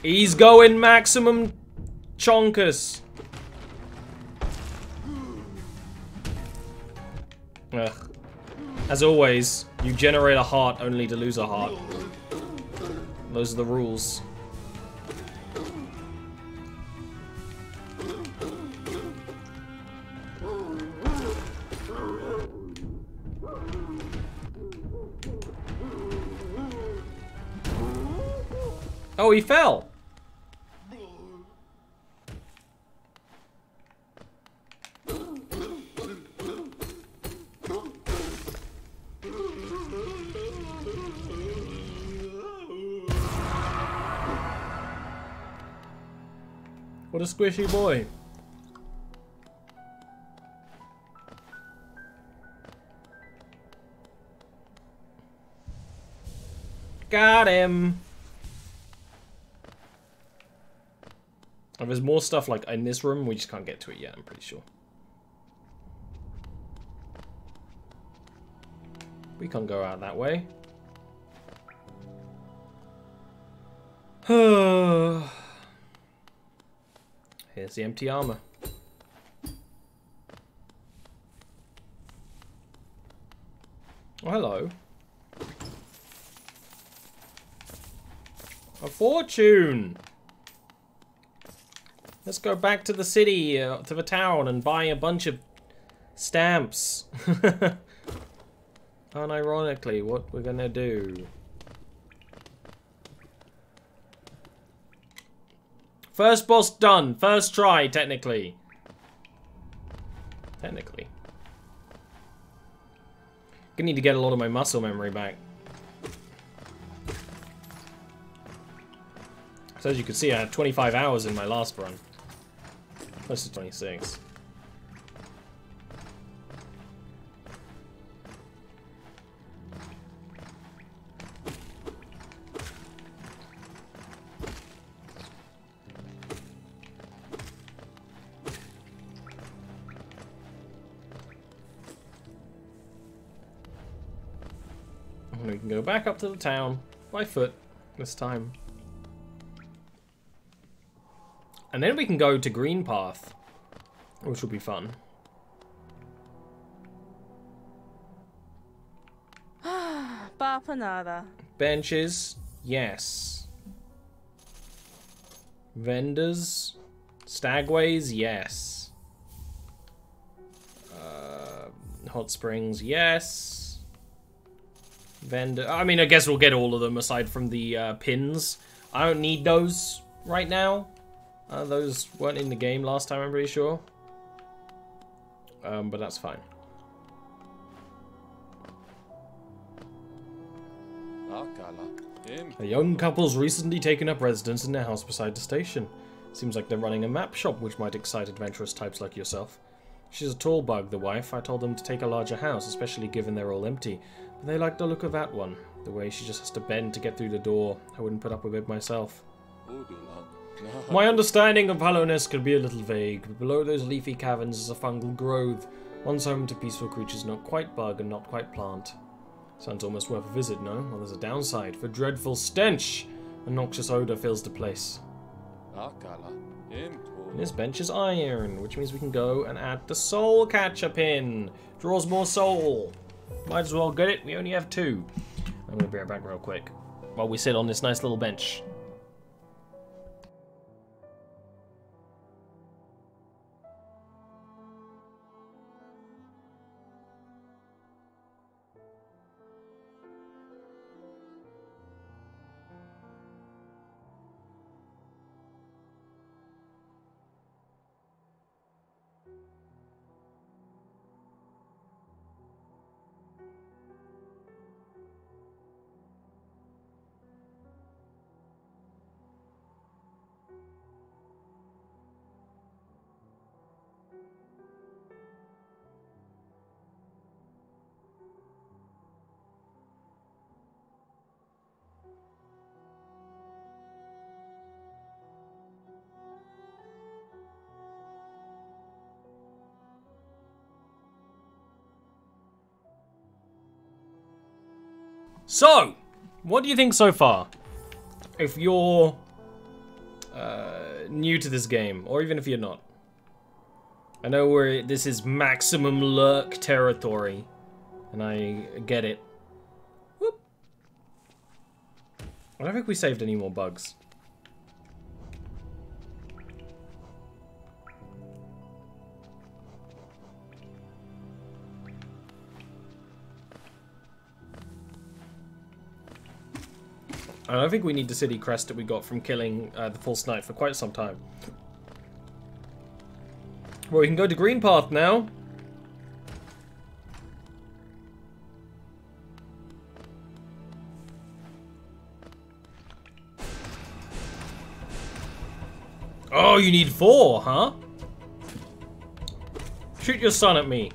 He's going maximum chonkus. Ugh. As always, you generate a heart only to lose a heart. Those are the rules. Oh, he fell! What a squishy boy. Got him! Oh, there's more stuff like in this room, we just can't get to it yet, I'm pretty sure. We can't go out that way. Here's the empty armor. Oh, hello. A fortune! Let's go back to the city, to the town, and buy a bunch of stamps. Unironically, what we're gonna do. First boss done. First try, technically. Technically. Gonna need to get a lot of my muscle memory back. So as you can see, I had 25 hours in my last run. Close to 26. And we can go back up to the town by foot this time. And then we can go to Green Path, which will be fun. Bapanada. Benches, yes. Vendors, stagways, yes. Hot springs, yes. Vendor. I mean, I guess we'll get all of them aside from the pins. I don't need those right now. Those weren't in the game last time, I'm pretty sure. But that's fine. A young couple's recently taken up residence in their house beside the station. Seems like they're running a map shop, which might excite adventurous types like yourself. She's a tall bug, the wife. I told them to take a larger house, especially given they're all empty. But they like the look of that one. The way she just has to bend to get through the door. I wouldn't put up with it myself. My understanding of hollowness could be a little vague, but below those leafy caverns is a fungal growth. Once home to peaceful creatures not quite bug and not quite plant. Sounds almost worth a visit, no? Well, there's a downside. For dreadful stench! A noxious odor fills the place. And this bench is iron, which means we can go and add the soul catcher pin. Draws more soul. Might as well get it. We only have 2. I'm going to be right back real quick while we sit on this nice little bench. So, what do you think so far? If you're new to this game, or even if you're not. I know this is maximum lurk territory, and I get it. Whoop. I don't think we saved any more bugs. I don't think we need the city crest that we got from killing the false knight for quite some time. Well, we can go to Green Path now. Oh, you need 4, huh? Shoot your son at me.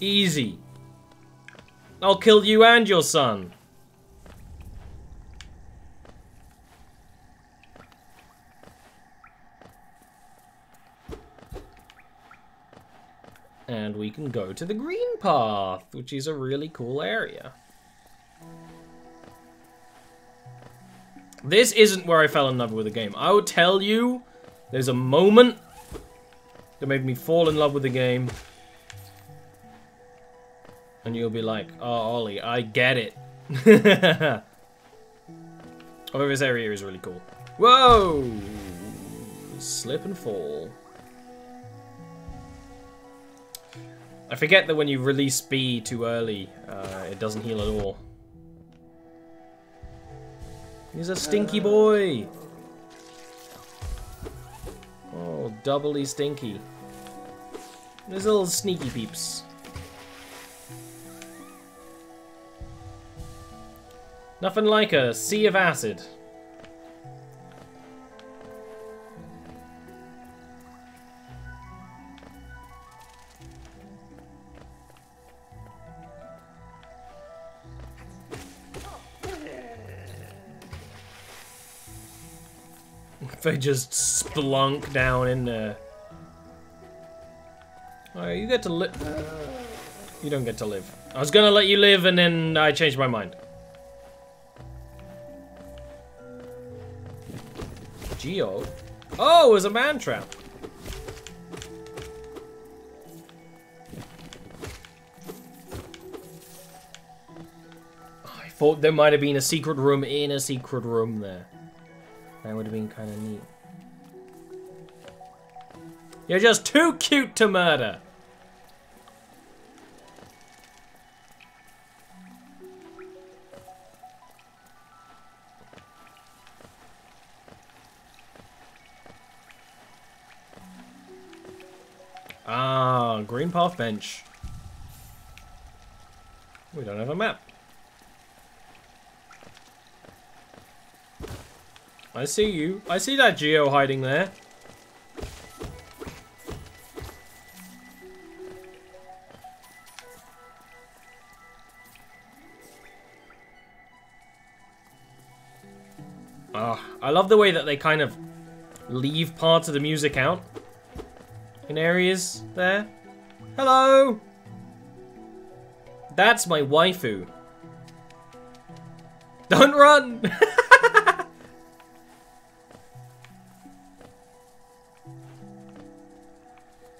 Easy. I'll kill you and your son. And we can go to the Green Path, which is a really cool area. This isn't where I fell in love with the game. I would tell you, there's a moment that made me fall in love with the game. And you'll be like, oh, Ollie, I get it. Oh, this area is really cool. Whoa! Slip and fall. I forget that when you release B too early, it doesn't heal at all. He's a stinky boy. Oh, doubly stinky. There's little sneaky peeps. Nothing like a sea of acid. They just splunk down in there. Oh, you get to live. You don't get to live. I was gonna let you live and then I changed my mind. Geo? Oh, it was a man trap. I thought there might have been a secret room in a secret room there. That would have been kind of neat. You're just too cute to murder. Ah, green path bench. We don't have a map. I see you. I see that Geo hiding there. I love the way that they kind of leave parts of the music out in areas there. Hello! That's my waifu. Don't run!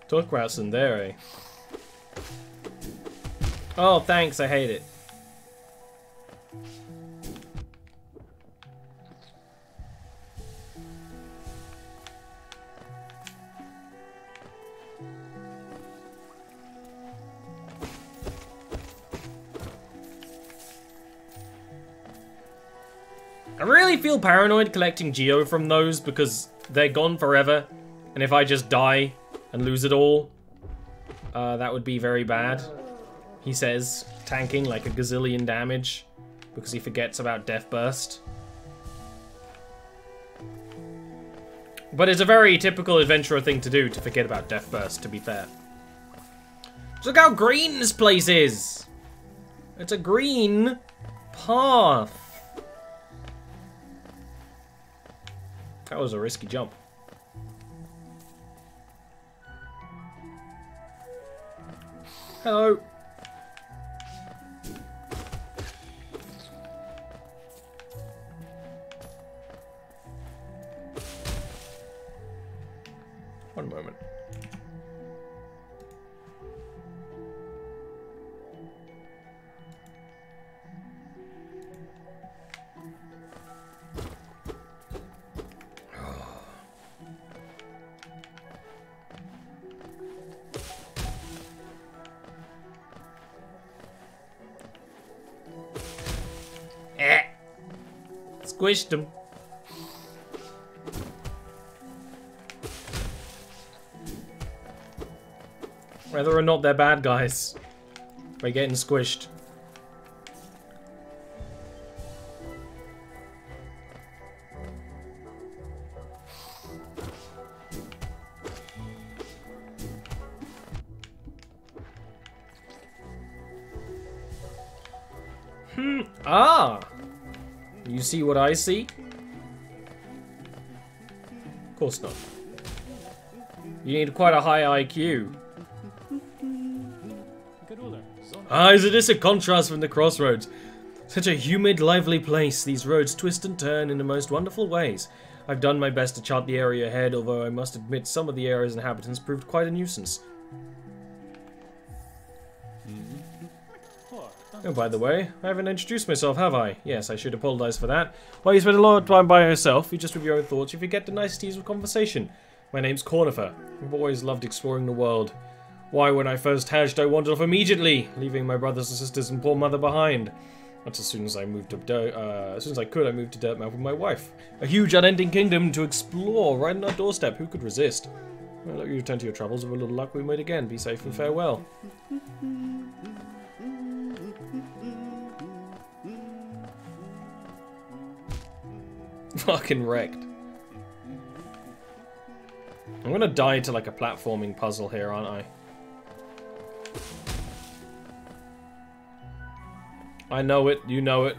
Talk about tsundere. Oh, thanks, I hate it. I really feel paranoid collecting Geo from those because they're gone forever. And if I just die and lose it all, that would be very bad. He says, tanking like a gazillion damage because he forgets about Death Burst. But it's a very typical adventurer thing to do, to forget about Death Burst, to be fair. Just look how green this place is! It's a green path. That was a risky jump. Hello. One moment. Squished them. Whether or not they're bad guys by getting squished. Ah! You see what I see? Of course not. You need quite a high IQ. Ah, isn't this a contrast from the Crossroads? Such a humid, lively place. These roads twist and turn in the most wonderful ways. I've done my best to chart the area ahead, although I must admit some of the area's inhabitants proved quite a nuisance. Oh, by the way, I haven't introduced myself, have I? Yes, I should apologize for that. While you spend a lot of time by yourself, you just with your own thoughts, you forget the niceties of conversation. My name's Cornifer. I've always loved exploring the world. Why, when I first hatched, I wandered off immediately, leaving my brothers and sisters and poor mother behind. But as soon as I moved to as soon as I could, I moved to Dirtmouth with my wife. A huge, unending kingdom to explore right on our doorstep. Who could resist? Well, let you return to your troubles. With a little luck, we meet again. Be safe and farewell. Fucking wrecked. I'm gonna die to like a platforming puzzle here, aren't I? I know it, you know it.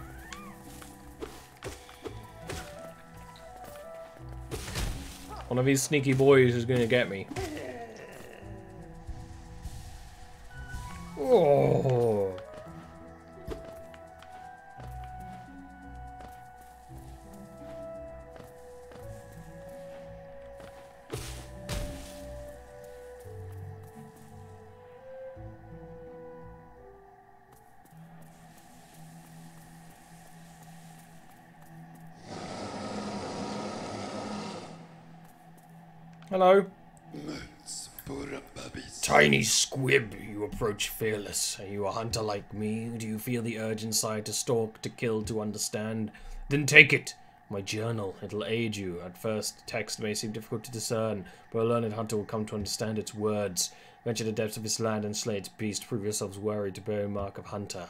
One of these sneaky boys is gonna get me. Oh. Hello. Tiny squib, you approach fearless. Are you a hunter like me? Do you feel the urge inside to stalk, to kill, to understand? Then take it. My journal, it'll aid you. At first, text may seem difficult to discern, but a learned hunter will come to understand its words. Venture the depths of this land and slay its beast. Prove yourselves worried to bear a mark of hunter.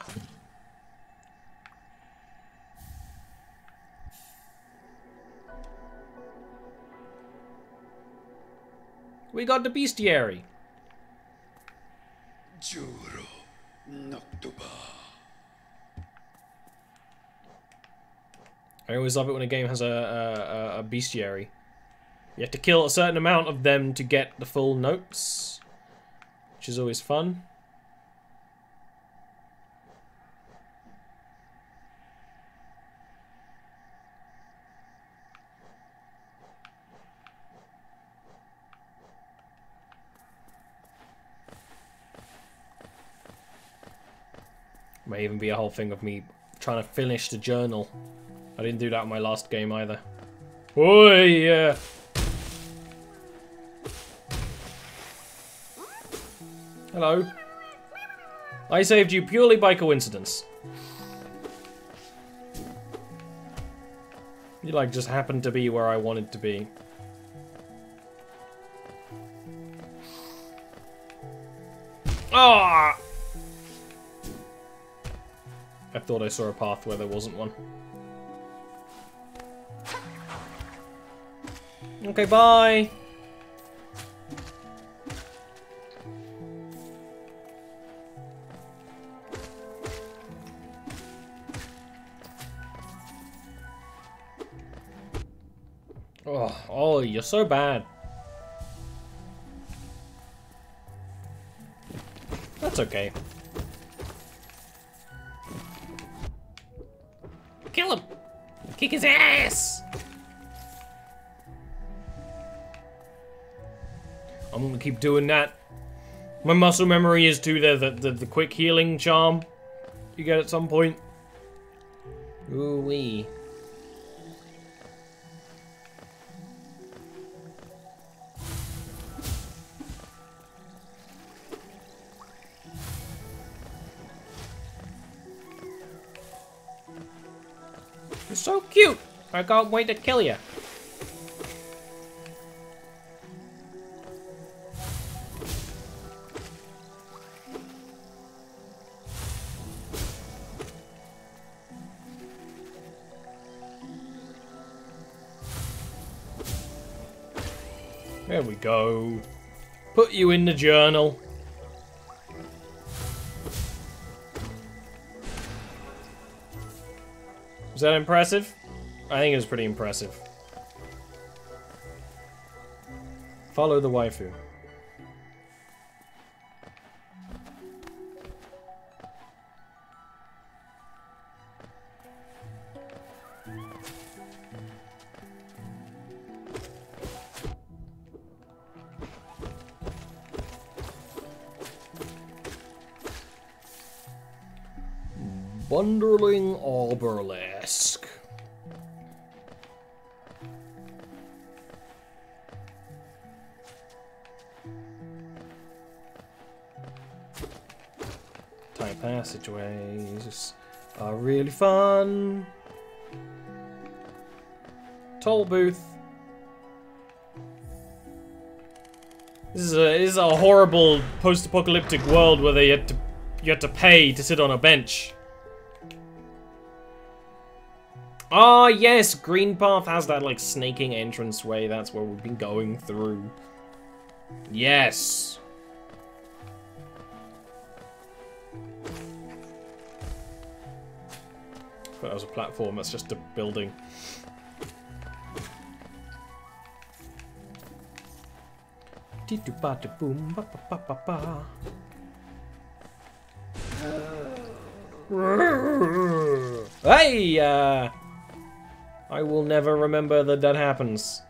We got the bestiary. I always love it when a game has a bestiary. You have to kill a certain amount of them to get the full notes, which is always fun. May even be a whole thing of me trying to finish the journal. I didn't do that in my last game either. Oh yeah. Hello. I saved you purely by coincidence. You like just happened to be where I wanted to be. Ah! I thought I saw a path where there wasn't one. Okay, bye! Oh, you're so bad. That's okay. Kill him! Kick his ass! I'm gonna keep doing that. My muscle memory is too the quick healing charm you get at some point. Ooh wee. You're so cute! I can't wait to kill you. There we go. Put you in the journal. Was that impressive? I think it was pretty impressive. Follow the waifu. Wonderling or burlesque. Time passageways are really fun. Toll booth. This is a horrible post-apocalyptic world where you had to pay to sit on a bench. Ah, yes, Green Path has that, like, snaking entranceway. That's where we've been going through. Yes. I thought that was a platform. That's just a building. Hey, I will never remember that happens.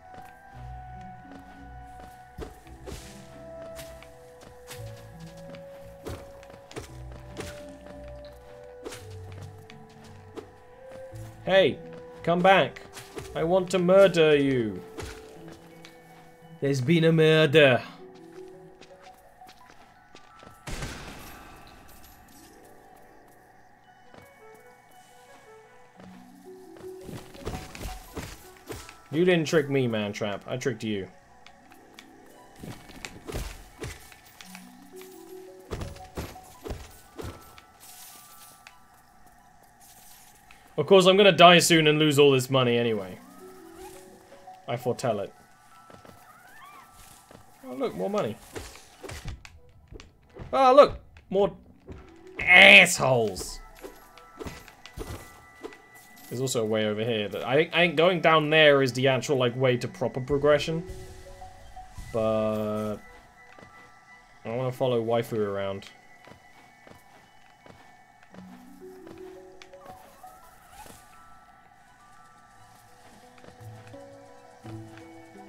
Hey, come back. I want to murder you. There's been a murder. You didn't trick me, Mantrap. I tricked you. Of course, I'm gonna die soon and lose all this money anyway. I foretell it. Oh, look, more money. Oh, look! More assholes! There's also a way over here. That I think going down there is the actual, like, way to proper progression. But... I want to follow waifu around.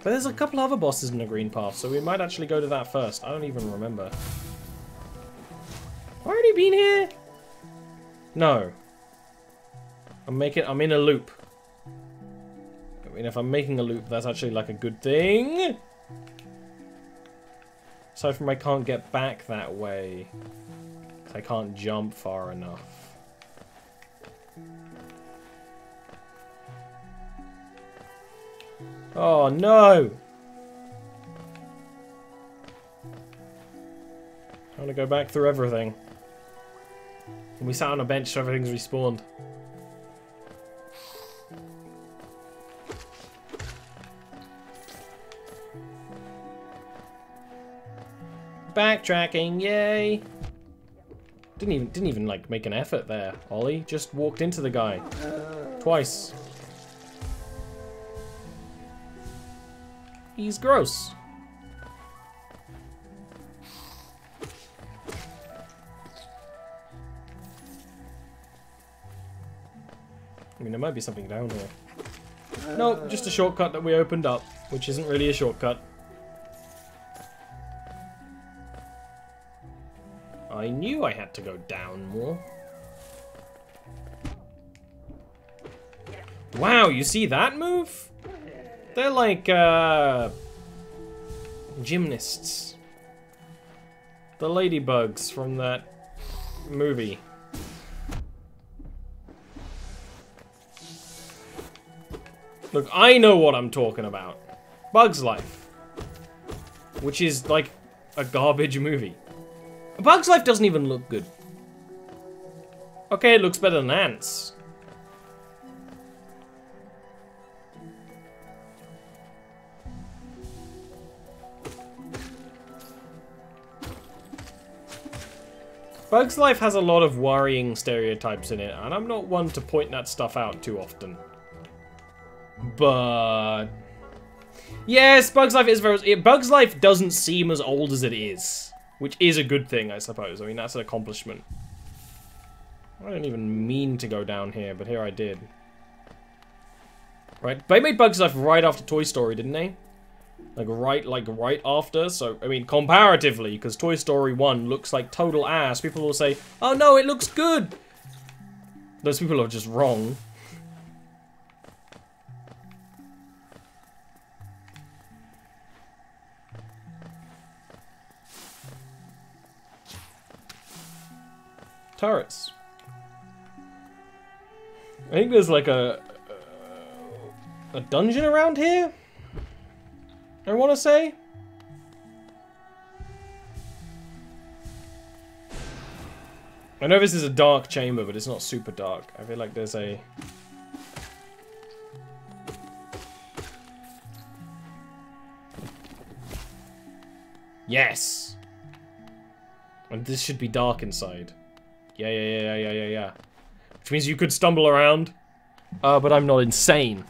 But there's a couple other bosses in the green path, so we might actually go to that first. I don't even remember. Have I already been here? No. I'm in a loop. I mean, if I'm making a loop, that's actually like a good thing. Aside from I can't get back that way. I can't jump far enough. Oh no! I want to go back through everything. And we sat on a bench so everything's respawned. Backtracking, yay! Didn't even like make an effort there, Ollie. Just walked into the guy. Twice. He's gross. I mean, there might be something down here. Nope, just a shortcut that we opened up, which isn't really a shortcut. I knew I had to go down more. Wow, you see that move? They're like, gymnasts. The ladybugs from that movie. Look, I know what I'm talking about. Bug's Life. Which is like a garbage movie. Bug's Life doesn't even look good. Okay, it looks better than Ants. Bug's Life has a lot of worrying stereotypes in it, and I'm not one to point that stuff out too often. But... yes, Bug's Life is very... Bug's Life doesn't seem as old as it is. Which is a good thing, I suppose. I mean, that's an accomplishment. I didn't even mean to go down here, but here I did. Right? They made Bug's Life right after Toy Story, didn't they? Like right after, so, I mean, comparatively, because Toy Story 1 looks like total ass, people will say, oh no, it looks good! Those people are just wrong. Turrets. I think there's like a dungeon around here? I want to say. I know this is a dark chamber, but it's not super dark. I feel like there's a... yes! And this should be dark inside. Yeah. Which means you could stumble around. But I'm not insane.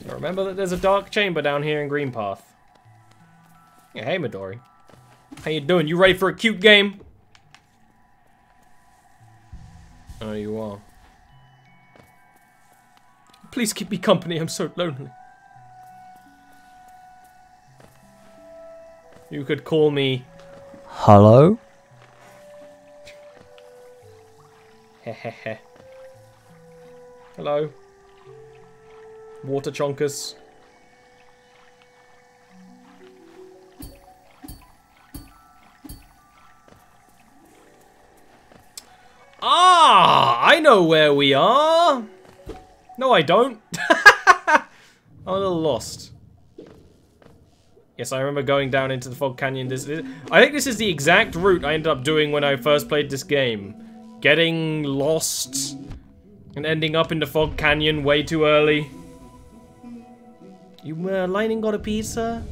So remember that there's a dark chamber down here in Green Path. Yeah, hey Midori. How you doing? You ready for a cute game? Oh, you are. Please keep me company, I'm so lonely. You could call me... hello? Hehehe. Hello. Water chonkers. Ah, I know where we are. No, I don't. I'm a little lost. Yes, I remember going down into the Fog Canyon. I think this is the exact route I ended up doing when I first played this game. Getting lost And ending up in the fog canyon way too early. You, Lightning got a pizza?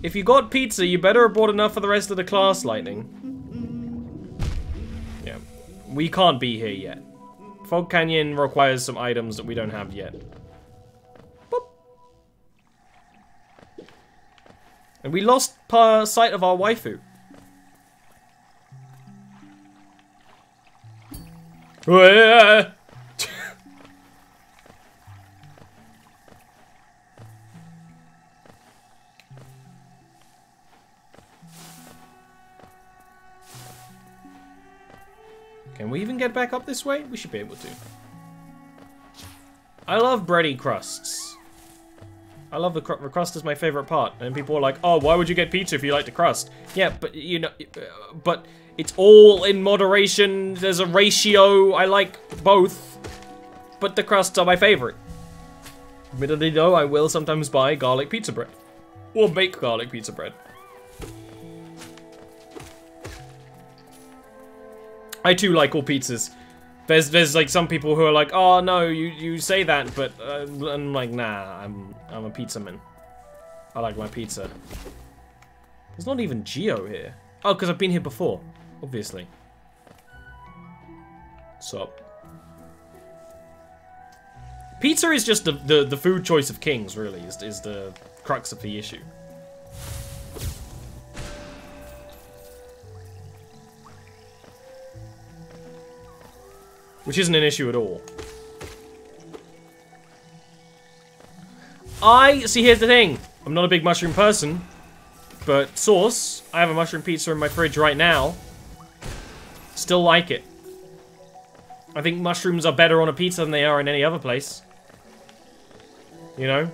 If you got pizza, you better have brought enough for the rest of the class, Lightning. Yeah. We can't be here yet. Fog Canyon requires some items that we don't have yet. Boop. And we lost sight of our waifu. Can we even get back up this way? We should be able to. I love bready crusts. I love the crust is my favorite part. And people are like, oh, why would you get pizza if you like the crust? Yeah, but, you know, but it's all in moderation. There's a ratio. I like both. But the crusts are my favorite. Admittedly, though, I will sometimes buy garlic pizza bread. Or bake garlic pizza bread. I too like all pizzas. There's like some people who are like, oh no, you say that, but I'm like, nah, I'm a pizza man. I like my pizza. There's not even Geo here. Oh, because I've been here before, obviously. So, pizza is just the food choice of kings, really, is the crux of the issue. Which isn't an issue at all. See, here's the thing. I'm not a big mushroom person. But sauce, I have a mushroom pizza in my fridge right now. Still like it. I think mushrooms are better on a pizza than they are in any other place. You know?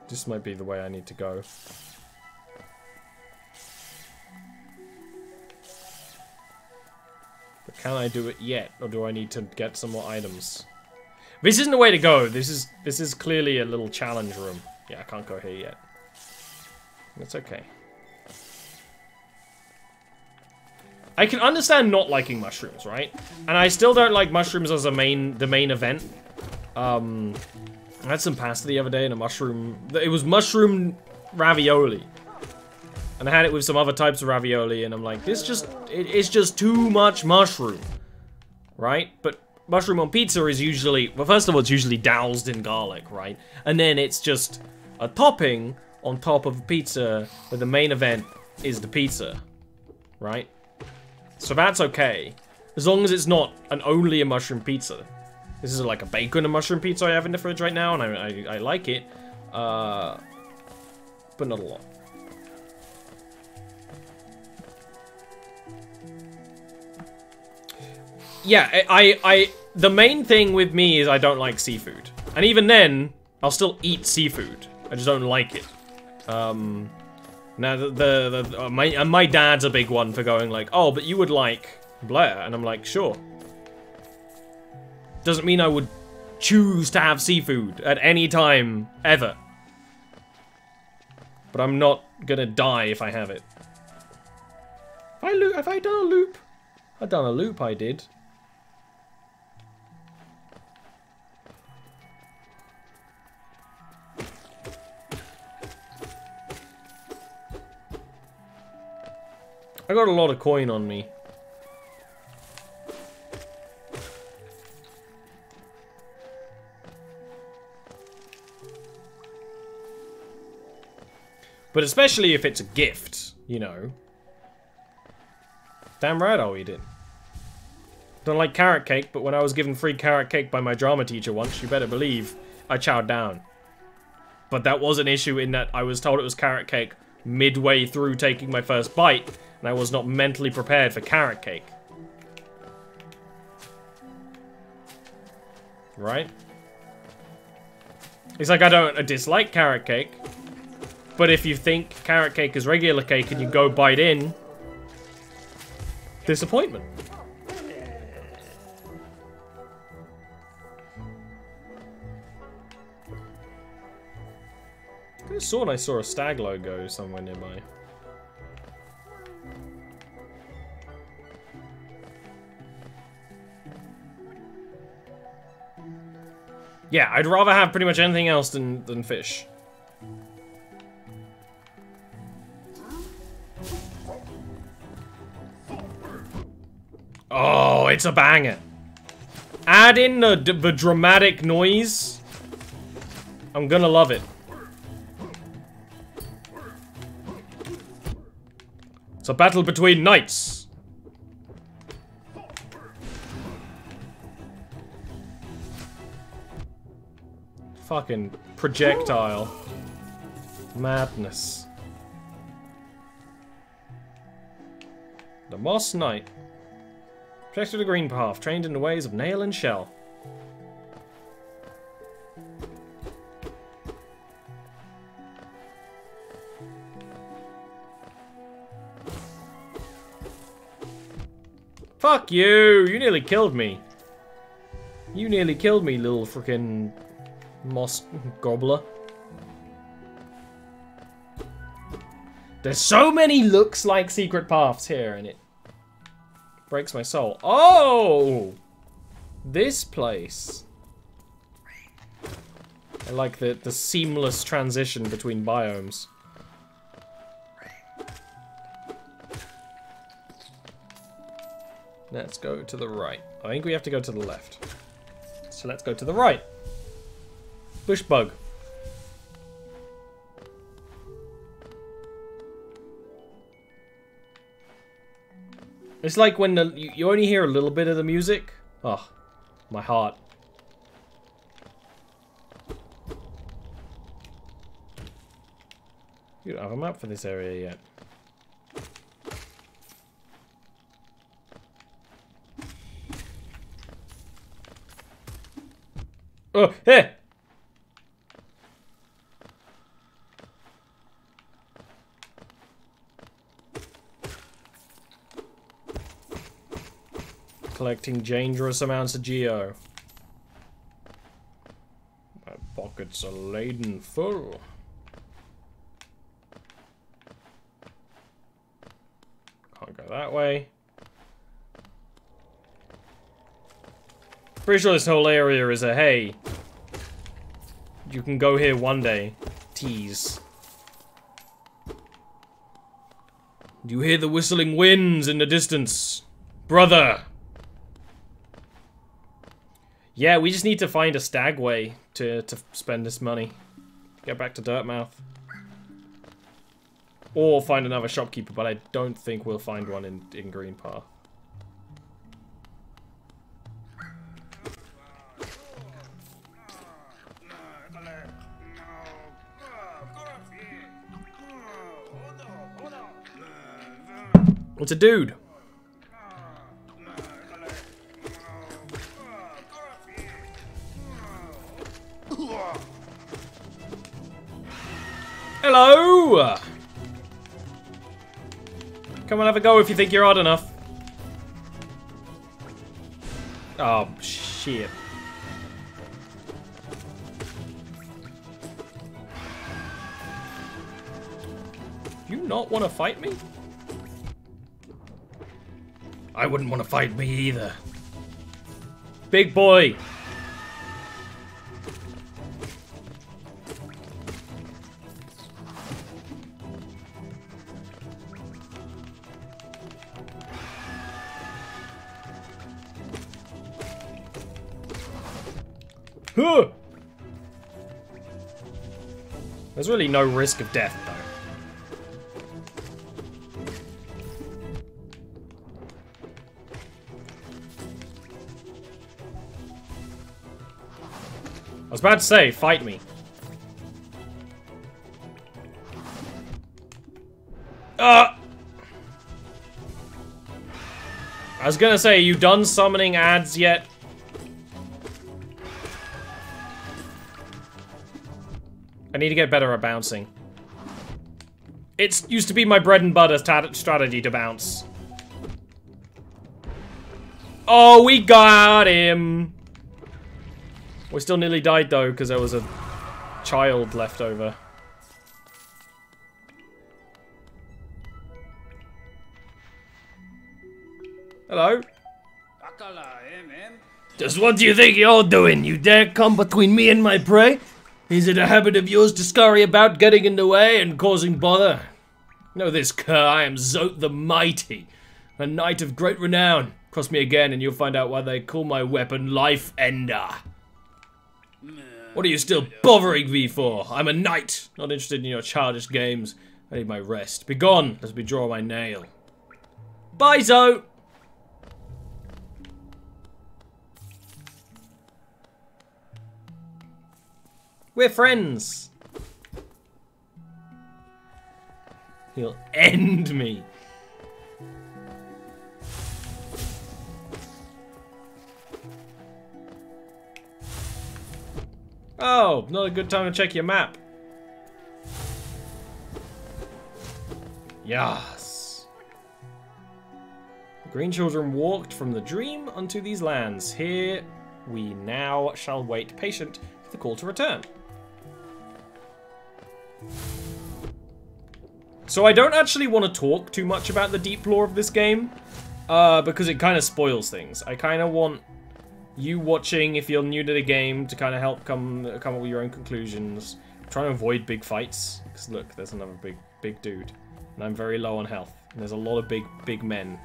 This might be the way I need to go. But can I do it yet? Or do I need to get some more items? This isn't the way to go. This is clearly a little challenge room. Yeah, I can't go here yet. That's okay. I can understand not liking mushrooms, right? And I still don't like mushrooms as the main event. I had some pasta the other day and a mushroom. It was mushroom ravioli. And I had it with some other types of ravioli, and I'm like, it's just too much mushroom. Right? But mushroom on pizza is usually, well, first of all, it's usually doused in garlic, right? And then it's just a topping on top of a pizza, where the main event is the pizza. Right? So that's okay. As long as it's not only a mushroom pizza. This is like a bacon and mushroom pizza I have in the fridge right now, and I like it. But not a lot. Yeah, the main thing with me is I don't like seafood. And even then, I'll still eat seafood. I just don't like it. Now, my dad's a big one for going like, oh, but you would like Blair. And I'm like, sure. Doesn't mean I would choose to have seafood at any time, ever. But I'm not gonna die if I have it. Have I done a loop? I've done a loop, I did. I got a lot of coin on me. But especially if it's a gift, you know. Damn right I'll eat it. Don't like carrot cake, but when I was given free carrot cake by my drama teacher once, you better believe I chowed down. But that was an issue in that I was told it was carrot cake midway through taking my first bite, and I was not mentally prepared for carrot cake. Right? It's like I don't dislike carrot cake. But if you think carrot cake is regular cake and you go bite in, disappointment. I saw I saw a stag logo somewhere nearby. Yeah, I'd rather have pretty much anything else than fish. Oh, it's a banger. Add in the dramatic noise. I'm gonna love it. It's a battle between knights. Fucking projectile. Madness. The Moss Knight. Protector of the Green Path, trained in the ways of nail and shell. Fuck you! You nearly killed me. You nearly killed me, little frickin' moss gobbler. There's so many looks like secret paths here, and it breaks my soul. Oh! This place. I like the seamless transition between biomes. Let's go to the right. I think we have to go to the left. So let's go to the right. Bush bug. It's like when you only hear a little bit of the music. Oh, my heart. You don't have a map for this area yet. Oh, hey! Collecting dangerous amounts of geo. My pockets are laden full. Can't go that way. Pretty sure this whole area is a hey. You can go here one day. Tease. Do you hear the whistling winds in the distance? Brother! Yeah, we just need to find a stagway to spend this money. Get back to Dirtmouth. Or find another shopkeeper, but I don't think we'll find one in Green Path. It's a dude. Hello! Come and have a go if you think you're odd enough. Oh, shit. Do you not want to fight me? I wouldn't want to fight me either. Big boy. Huh. There's really no risk of death, though. I was about to say, fight me. I was gonna say, you done summoning ads yet? I need to get better at bouncing. It used to be my bread and butter strategy to bounce. Oh, we got him! We still nearly died though, because there was a child left over. Hello. Just what do you think you're doing? You dare come between me and my prey? Is it a habit of yours to scurry about, getting in the way and causing bother? Know this, cur, I am Zote the Mighty, a knight of great renown. Cross me again and you'll find out why they call my weapon Life Ender. What are you still bothering me for? I'm a knight, not interested in your childish games. I need my rest. Begone, lest me draw my nail. Bye, Zote! We're friends. He'll end me. Oh, not a good time to check your map. Yes. The green children walked from the dream unto these lands. Here we now shall wait patient for the call to return. So I don't actually want to talk too much about the deep lore of this game, because it kind of spoils things. I kind of want you watching, if you're new to the game, to kind of help come up with your own conclusions. I'm trying to avoid big fights, because look, there's another big dude, and I'm very low on health. And there's a lot of big men.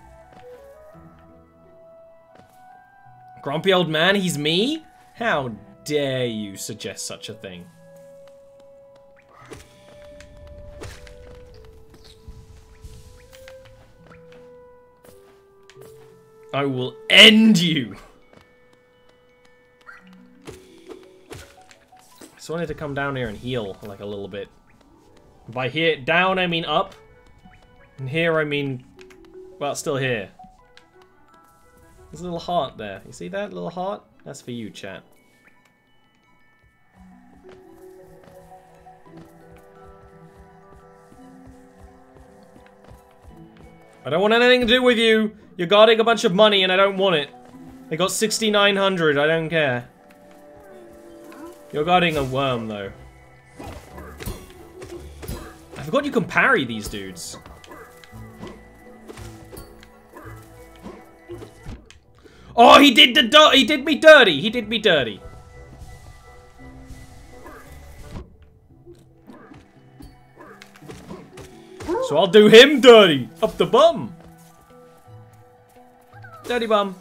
Grumpy old man, he's me? How dare you suggest such a thing? I will end you! I just wanted to come down here and heal, like, a little bit. By here, down I mean up. And here I mean, well, still here. There's a little heart there. You see that little heart? That's for you, chat. I don't want anything to do with you! You're guarding a bunch of money and I don't want it. They got 6,900, I don't care. You're guarding a worm, though. I forgot you can parry these dudes. Oh, he did me dirty! He did me dirty. So I'll do him dirty! Up the bum! Dirty bum.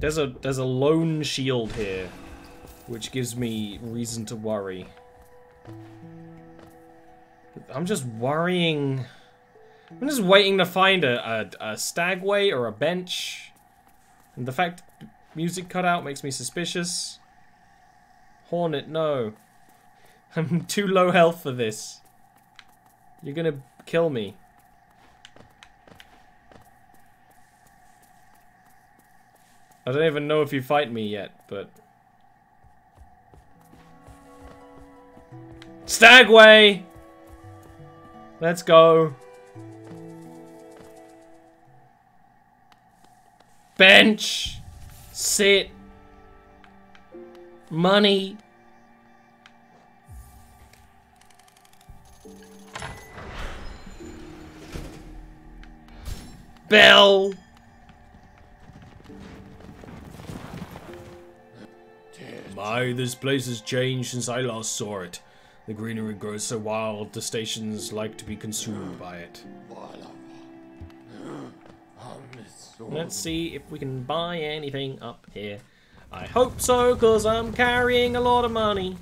There's a lone shield here, which gives me reason to worry. I'm just worrying. I'm just waiting to find a stagway or a bench. And the fact music cut out makes me suspicious. Hornet, no. I'm too low health for this. You're gonna kill me. I don't even know if you fight me yet, but... Stagway! Let's go. Bench. Sit. Money. Bell. My, this place has changed since I last saw it. The greenery grows so wild, the stations like to be consumed by it. Let's see if we can buy anything up here. I hope so, because I'm carrying a lot of money.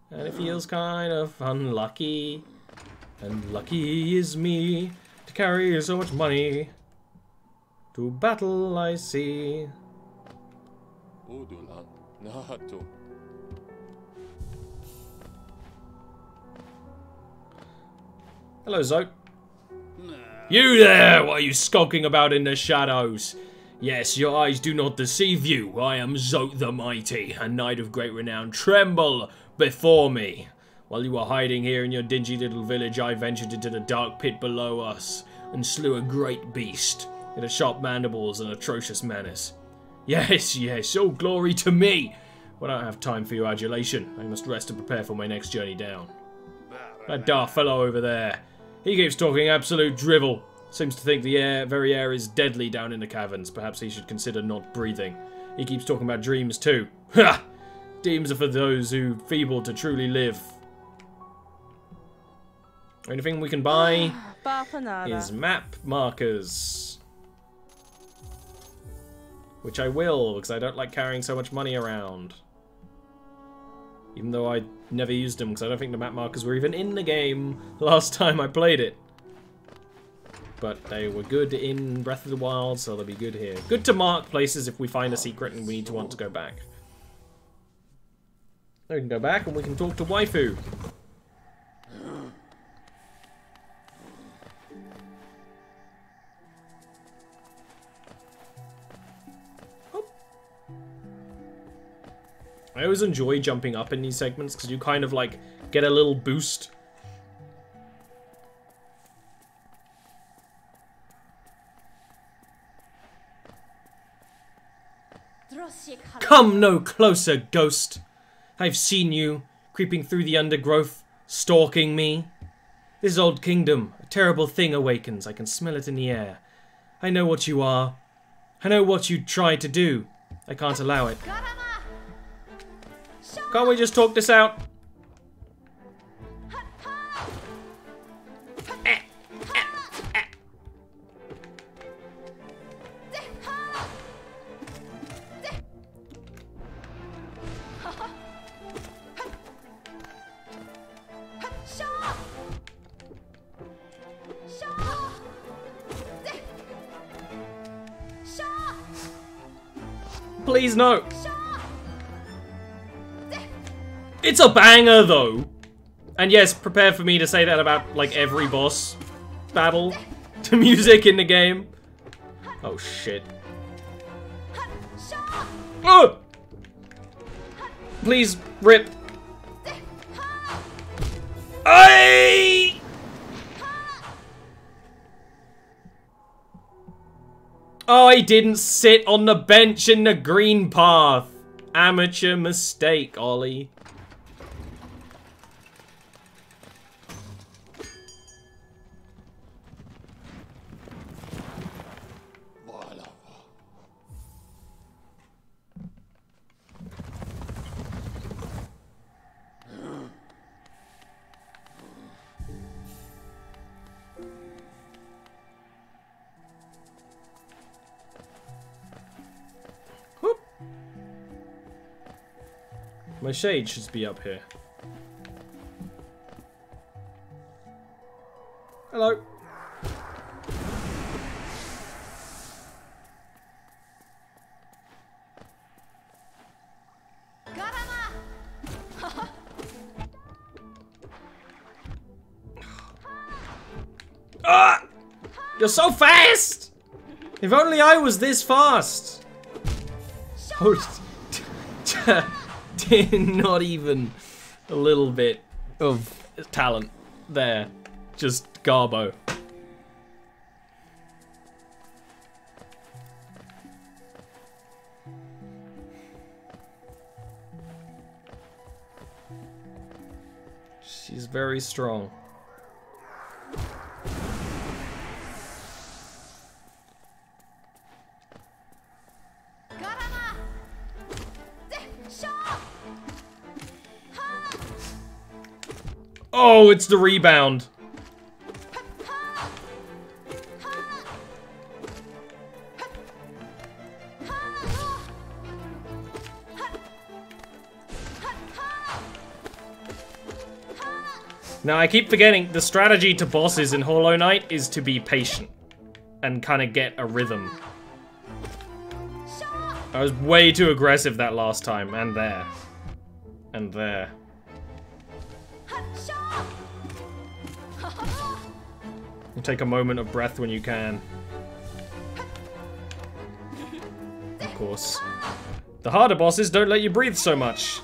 And it feels kind of unlucky. And lucky is me to carry so much money. To battle I see. Hello, Zote. You there! What are you skulking about in the shadows? Yes, your eyes do not deceive you. I am Zote the Mighty, a knight of great renown. Tremble before me. While you were hiding here in your dingy little village, I ventured into the dark pit below us and slew a great beast. It has sharp mandibles and atrocious manners. Yes, yes, all glory to me! Well, I don't have time for your adulation. I must rest and prepare for my next journey down. That daft fellow over there. He keeps talking absolute drivel. Seems to think the very air is deadly down in the caverns. Perhaps he should consider not breathing. He keeps talking about dreams too. Ha! Dreams are for those who feeble to truly live. Anything we can buy is map markers. Which I will, because I don't like carrying so much money around. Even though I never used them, because I don't think the map markers were even in the game last time I played it. But they were good in Breath of the Wild, so they'll be good here. Good to mark places if we find a secret and we need to want to go back. We can go back and we can talk to Waifu. I always enjoy jumping up in these segments because you kind of like get a little boost. Come no closer, ghost. I've seen you, creeping through the undergrowth, stalking me. This old kingdom, a terrible thing awakens. I can smell it in the air. I know what you are. I know what you tried to do. I can't allow it. Can't we just talk this out? Please no. It's a banger though. And yes, prepare for me to say that about like every boss battle to music in the game. Oh shit. Oh! Please rip. Aye! Oh, I didn't sit on the bench in the green path. Amateur mistake, Ollie. My shade should be up here. Hello. Ah! You're so fast! If only I was this fast! Oh, not even a little bit of talent there. Just garbo. She's very strong. Oh, it's the rebound. Now, I keep forgetting the strategy to bosses in Hollow Knight is to be patient and kind of get a rhythm. I was way too aggressive that last time, and there. And there. You take a moment of breath when you can. Of course. The harder bosses don't let you breathe so much.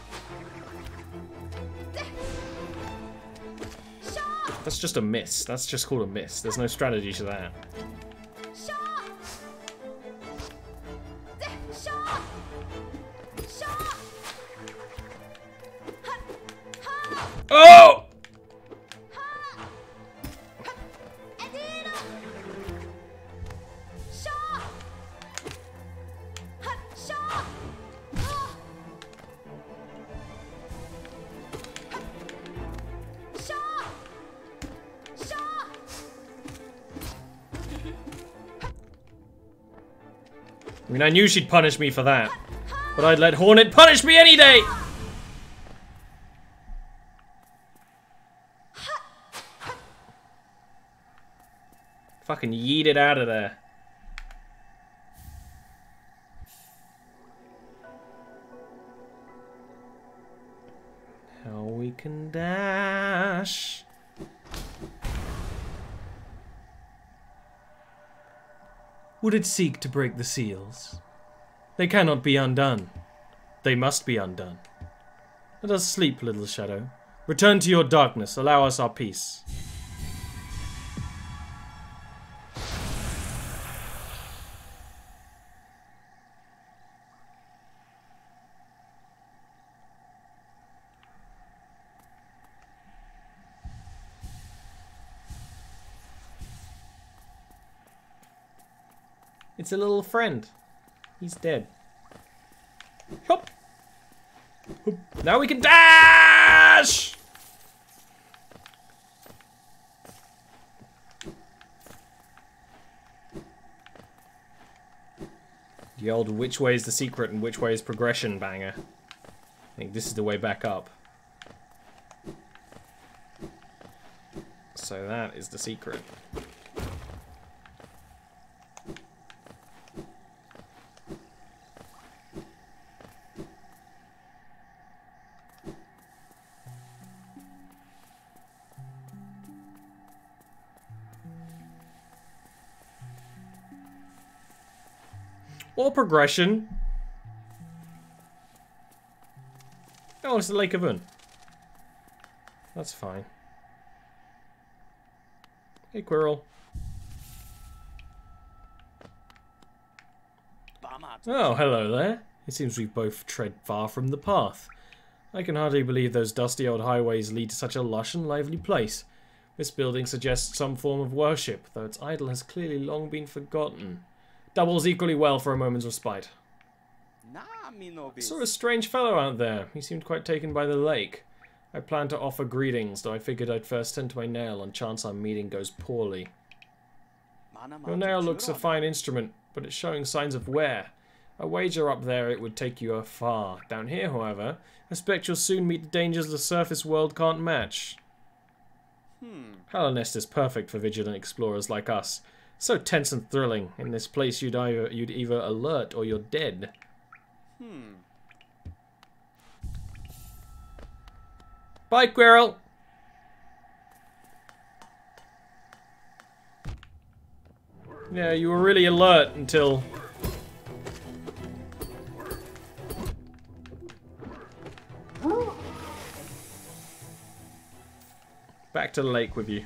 That's just a miss. That's just called a miss. There's no strategy to that. Oh! I mean, I knew she'd punish me for that, but I'd let Hornet punish me any day! Fucking yeet it out of there. How we can dash. Would it seek to break the seals? They cannot be undone. They must be undone. Let us sleep, little shadow. Return to your darkness. Allow us our peace. It's a little friend. He's dead. Hop. Hop. Now we can dash! The old which way is the secret and which way is progression banger. I think this is the way back up. So that is the secret. Or progression. Oh, it's the Lake of Un. That's fine. Hey, Quirrell. Oh, hello there. It seems we both tread far from the path. I can hardly believe those dusty old highways lead to such a lush and lively place. This building suggests some form of worship, though its idol has clearly long been forgotten. Doubles equally well for a moment's respite. I saw a strange fellow out there. He seemed quite taken by the lake. I planned to offer greetings, though I figured I'd first tend to my nail on chance our meeting goes poorly. Your nail looks a fine instrument, but it's showing signs of wear. A wager up there it would take you afar. Down here, however, I expect you'll soon meet the dangers the surface world can't match. Hallownest is perfect for vigilant explorers like us. So tense and thrilling. In this place, you'd either alert or you're dead. Bye, Quirrell. Yeah, you were really alert until... Back to the lake with you.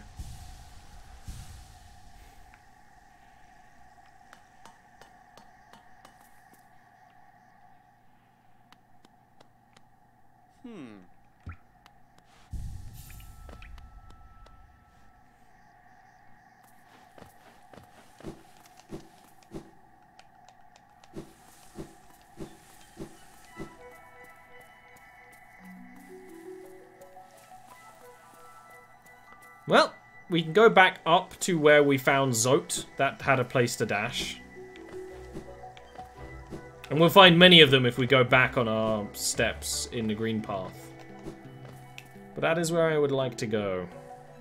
Well, we can go back up to where we found Zote. That had a place to dash. And we'll find many of them if we go back on our steps in the green path. But that is where I would like to go.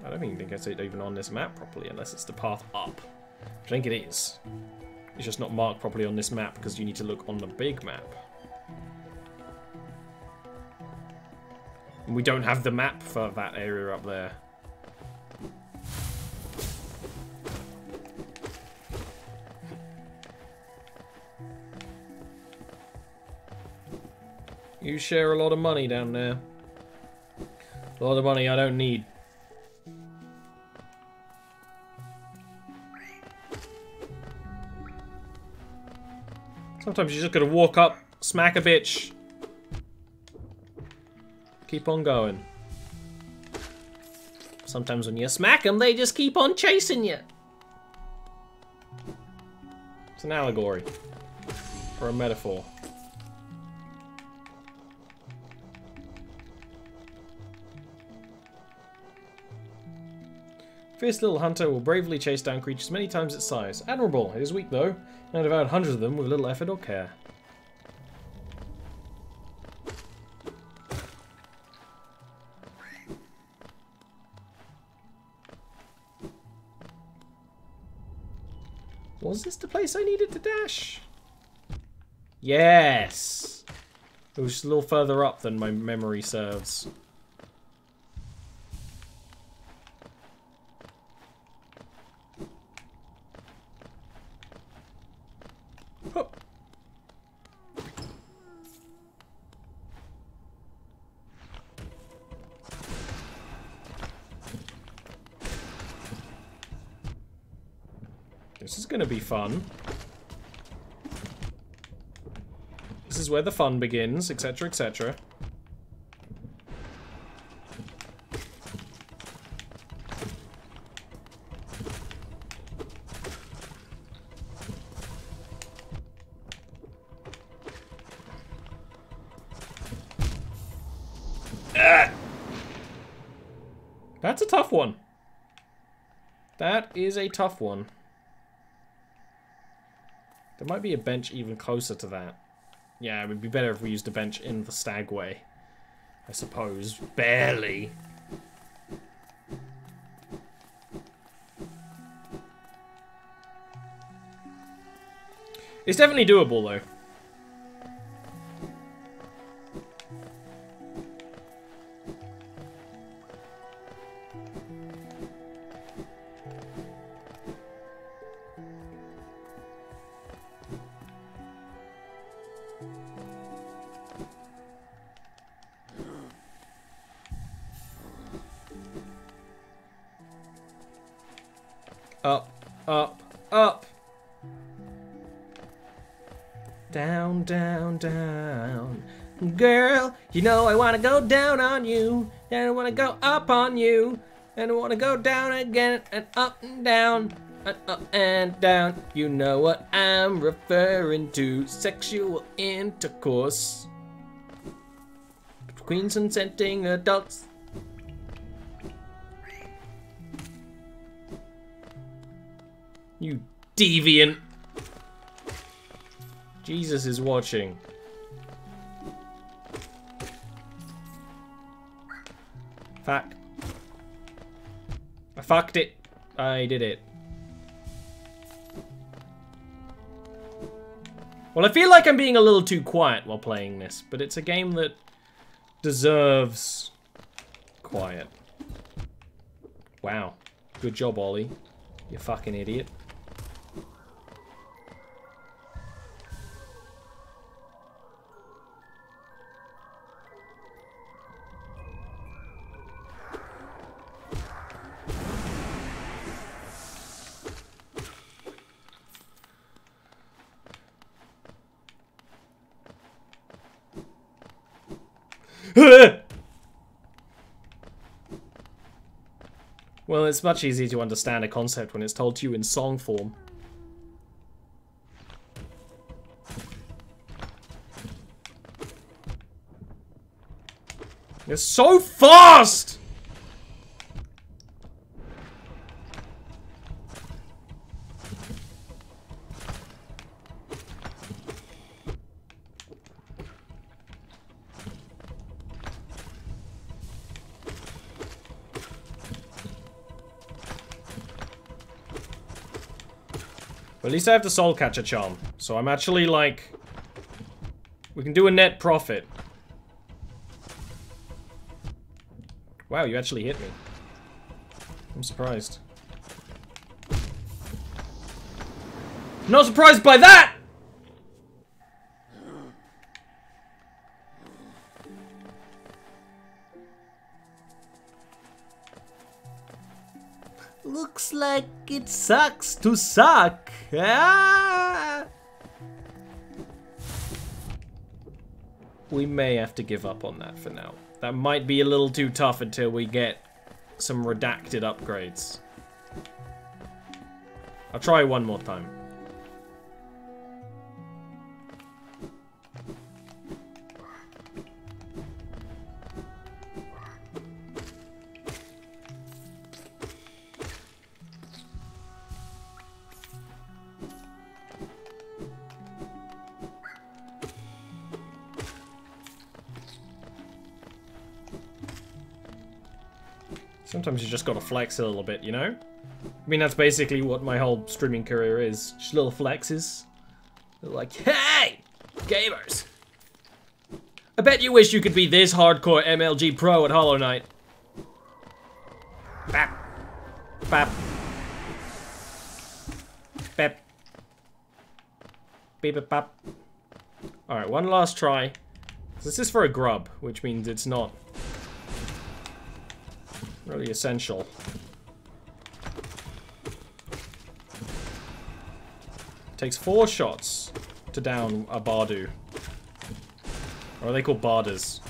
I don't think it's even on this map properly, unless it's the path up. I think it is. It's just not marked properly on this map because you need to look on the big map. And we don't have the map for that area up there. You share a lot of money down there. A lot of money I don't need. Sometimes you just gotta walk up, smack a bitch. Keep on going. Sometimes when you smack them, they just keep on chasing you. It's an allegory. Or a metaphor. Fierce little hunter will bravely chase down creatures many times its size. Admirable. It is weak though, and devoured hundreds of them with little effort or care. Was this the place I needed to dash? Yes! It was just a little further up than my memory serves. Oh. This is gonna be fun. This is where the fun begins, etc., etc. That's a tough one. That is a tough one. There might be a bench even closer to that. Yeah, it would be better if we used a bench in the stagway. I suppose. Barely. It's definitely doable, though. Up, up, up. Down, down, down. Girl, you know I want to go down on you. And I want to go up on you. And I want to go down again and up and down. And up and down. You know what I'm referring to. Sexual intercourse between consenting adults. You deviant. Jesus is watching. Fuck. I fucked it. I did it. Well, I feel like I'm being a little too quiet while playing this, but it's a game that deserves quiet. Wow. Good job, Ollie. You fucking idiot. Well, it's much easier to understand a concept when it's told to you in song form. You're so fast! At least I have the soul catcher charm, so I'm actually like, we can do a net profit. Wow, you actually hit me. I'm surprised. Not surprised by that! Looks like it sucks to suck. Ah! We may have to give up on that for now. That might be a little too tough until we get some redacted upgrades. I'll try one more time. Sometimes you just gotta flex a little bit, you know? I mean, that's basically what my whole streaming career is. Just little flexes. They're like, hey! Gamers! I bet you wish you could be this hardcore MLG pro at Hollow Knight. Bap. Bap. Bap. Beep it bap. Alright, one last try. This is for a grub, which means it's not really essential. Takes 4 shots to down a Bardu. Or are they called Barders?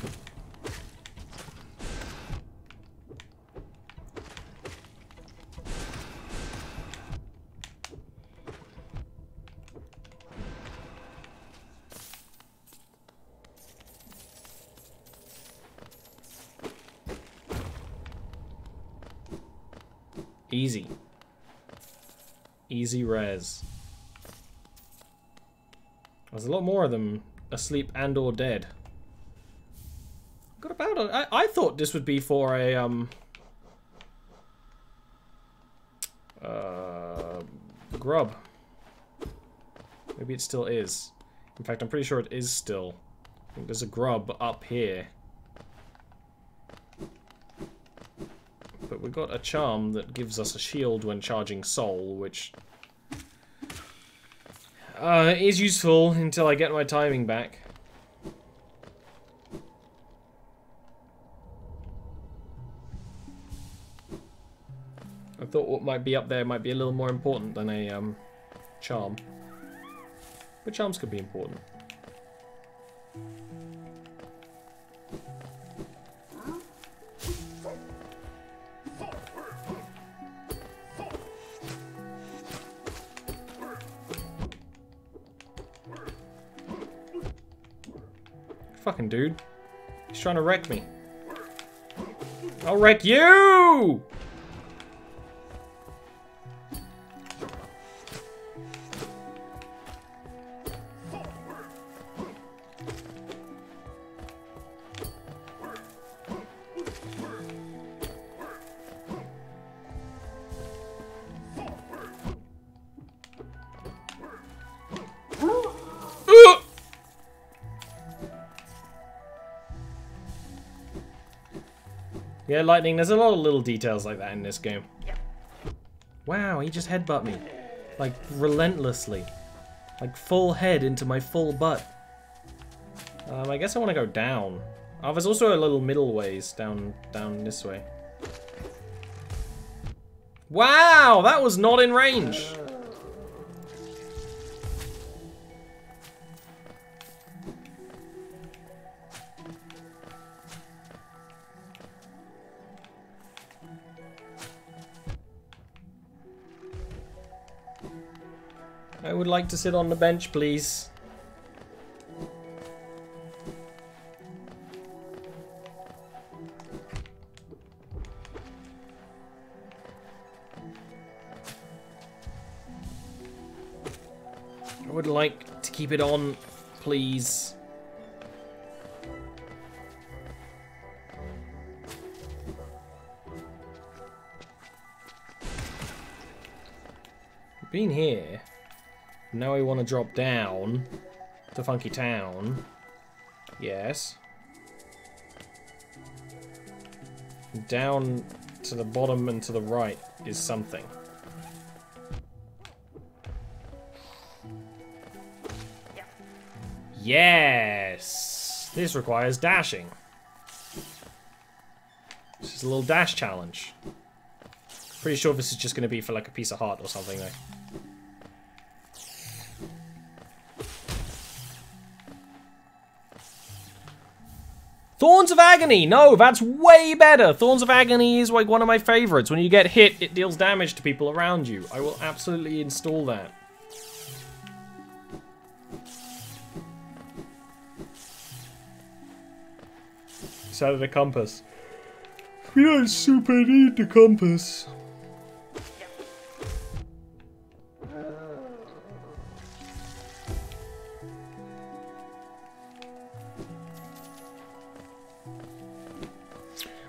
Easy. Easy res. There's a lot more of them asleep and or dead. Got about it. I thought this would be for a grub. Maybe it still is. In fact, I'm pretty sure it is still. I think there's a grub up here. But we got a charm that gives us a shield when charging soul, which is useful until I get my timing back. I thought what might be up there might be a little more important than a charm. But charms could be important. Fucking dude. He's trying to wreck me. I'll wreck you! Yeah, lightning, there's a lot of little details like that in this game. Wow, he just headbutt me. Like, relentlessly. Like, full head into my full butt. I guess I want to go down. Oh, there's also a little middle ways down this way. Wow, that was not in range. I would like to sit on the bench, please. I would like to keep it on, please. Been here. Now I want to drop down to Funky Town. Yes. Down to the bottom and to the right is something. Yes! This requires dashing. This is a little dash challenge. Pretty sure this is just going to be for like a piece of heart or something though. Thorns of Agony! No, that's way better! Thorns of Agony is like one of my favorites. When you get hit, it deals damage to people around you. I will absolutely install that. Set of the compass. We don't super need the compass.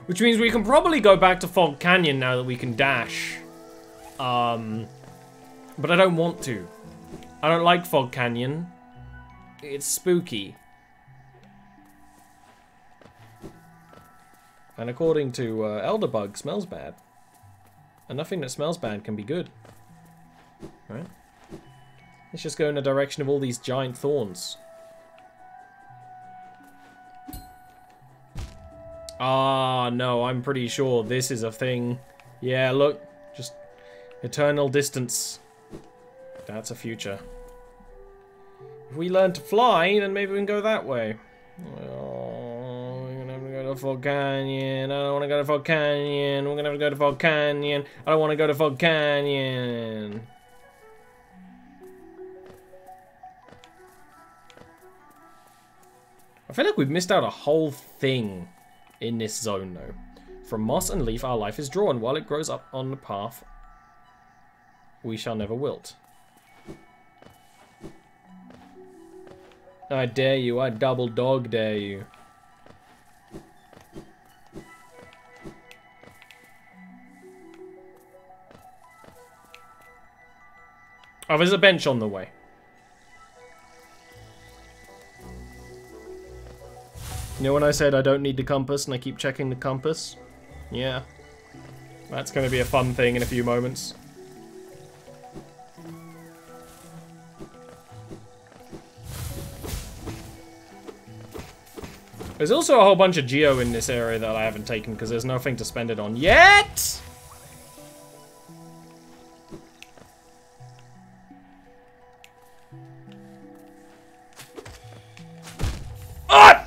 Which means we can probably go back to Fog Canyon now that we can dash. But I don't want to. I don't like Fog Canyon. It's spooky. And according to Elderbug, smells bad. And nothing that smells bad can be good. Right? Let's just go in the direction of all these giant thorns. Ah, no, I'm pretty sure this is a thing. Yeah, look, just eternal distance. That's a future. If we learn to fly, then maybe we can go that way. Oh, we're gonna have to go to Fog Canyon. I don't want to go to Fog Canyon. We're gonna have to go to Fog Canyon. I don't want to go to Fog Canyon. I feel like we've missed out a whole thing in this zone, though. From moss and leaf, our life is drawn. While it grows up on the path, we shall never wilt. I dare you. I double dog dare you. Oh, there's a bench on the way. You know when I said I don't need the compass and I keep checking the compass? Yeah. That's going to be a fun thing in a few moments. There's also a whole bunch of geo in this area that I haven't taken because there's nothing to spend it on yet! Ah!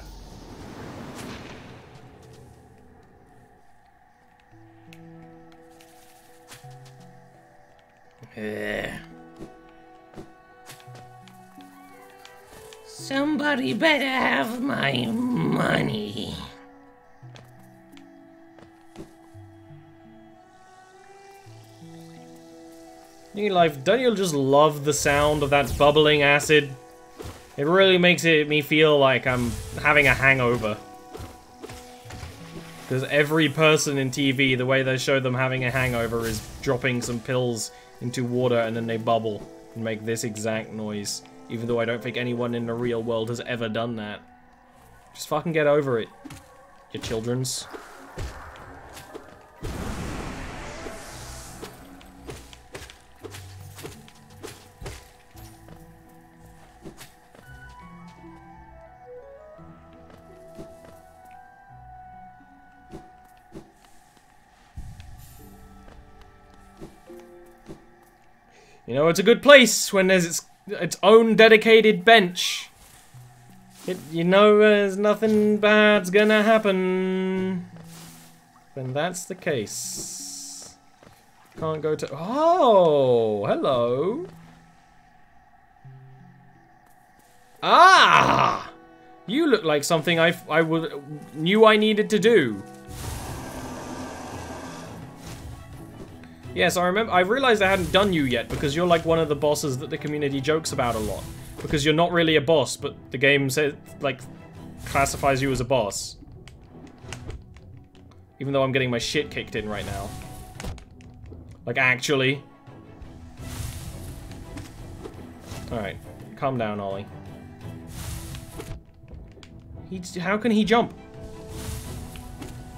Somebody better have my money. Don't you just love the sound of that bubbling acid? It really makes me feel like I'm having a hangover. Because every person in TV, the way they show them having a hangover is dropping some pills into water and then they bubble and make this exact noise. Even though I don't think anyone in the real world has ever done that. Just fucking get over it, you childrens. You know, it's a good place when there's its own dedicated bench. You know there's nothing bad's gonna happen. When that's the case. Can't go to... Oh, hello. Ah! You look like something I knew I needed to do. Yes, I remember. I realized I hadn't done you yet because you're like one of the bosses that the community jokes about a lot. Because you're not really a boss, but the game says, like, classifies you as a boss. Even though I'm getting my shit kicked in right now. Like, actually. Alright, calm down, Ollie. How can he jump?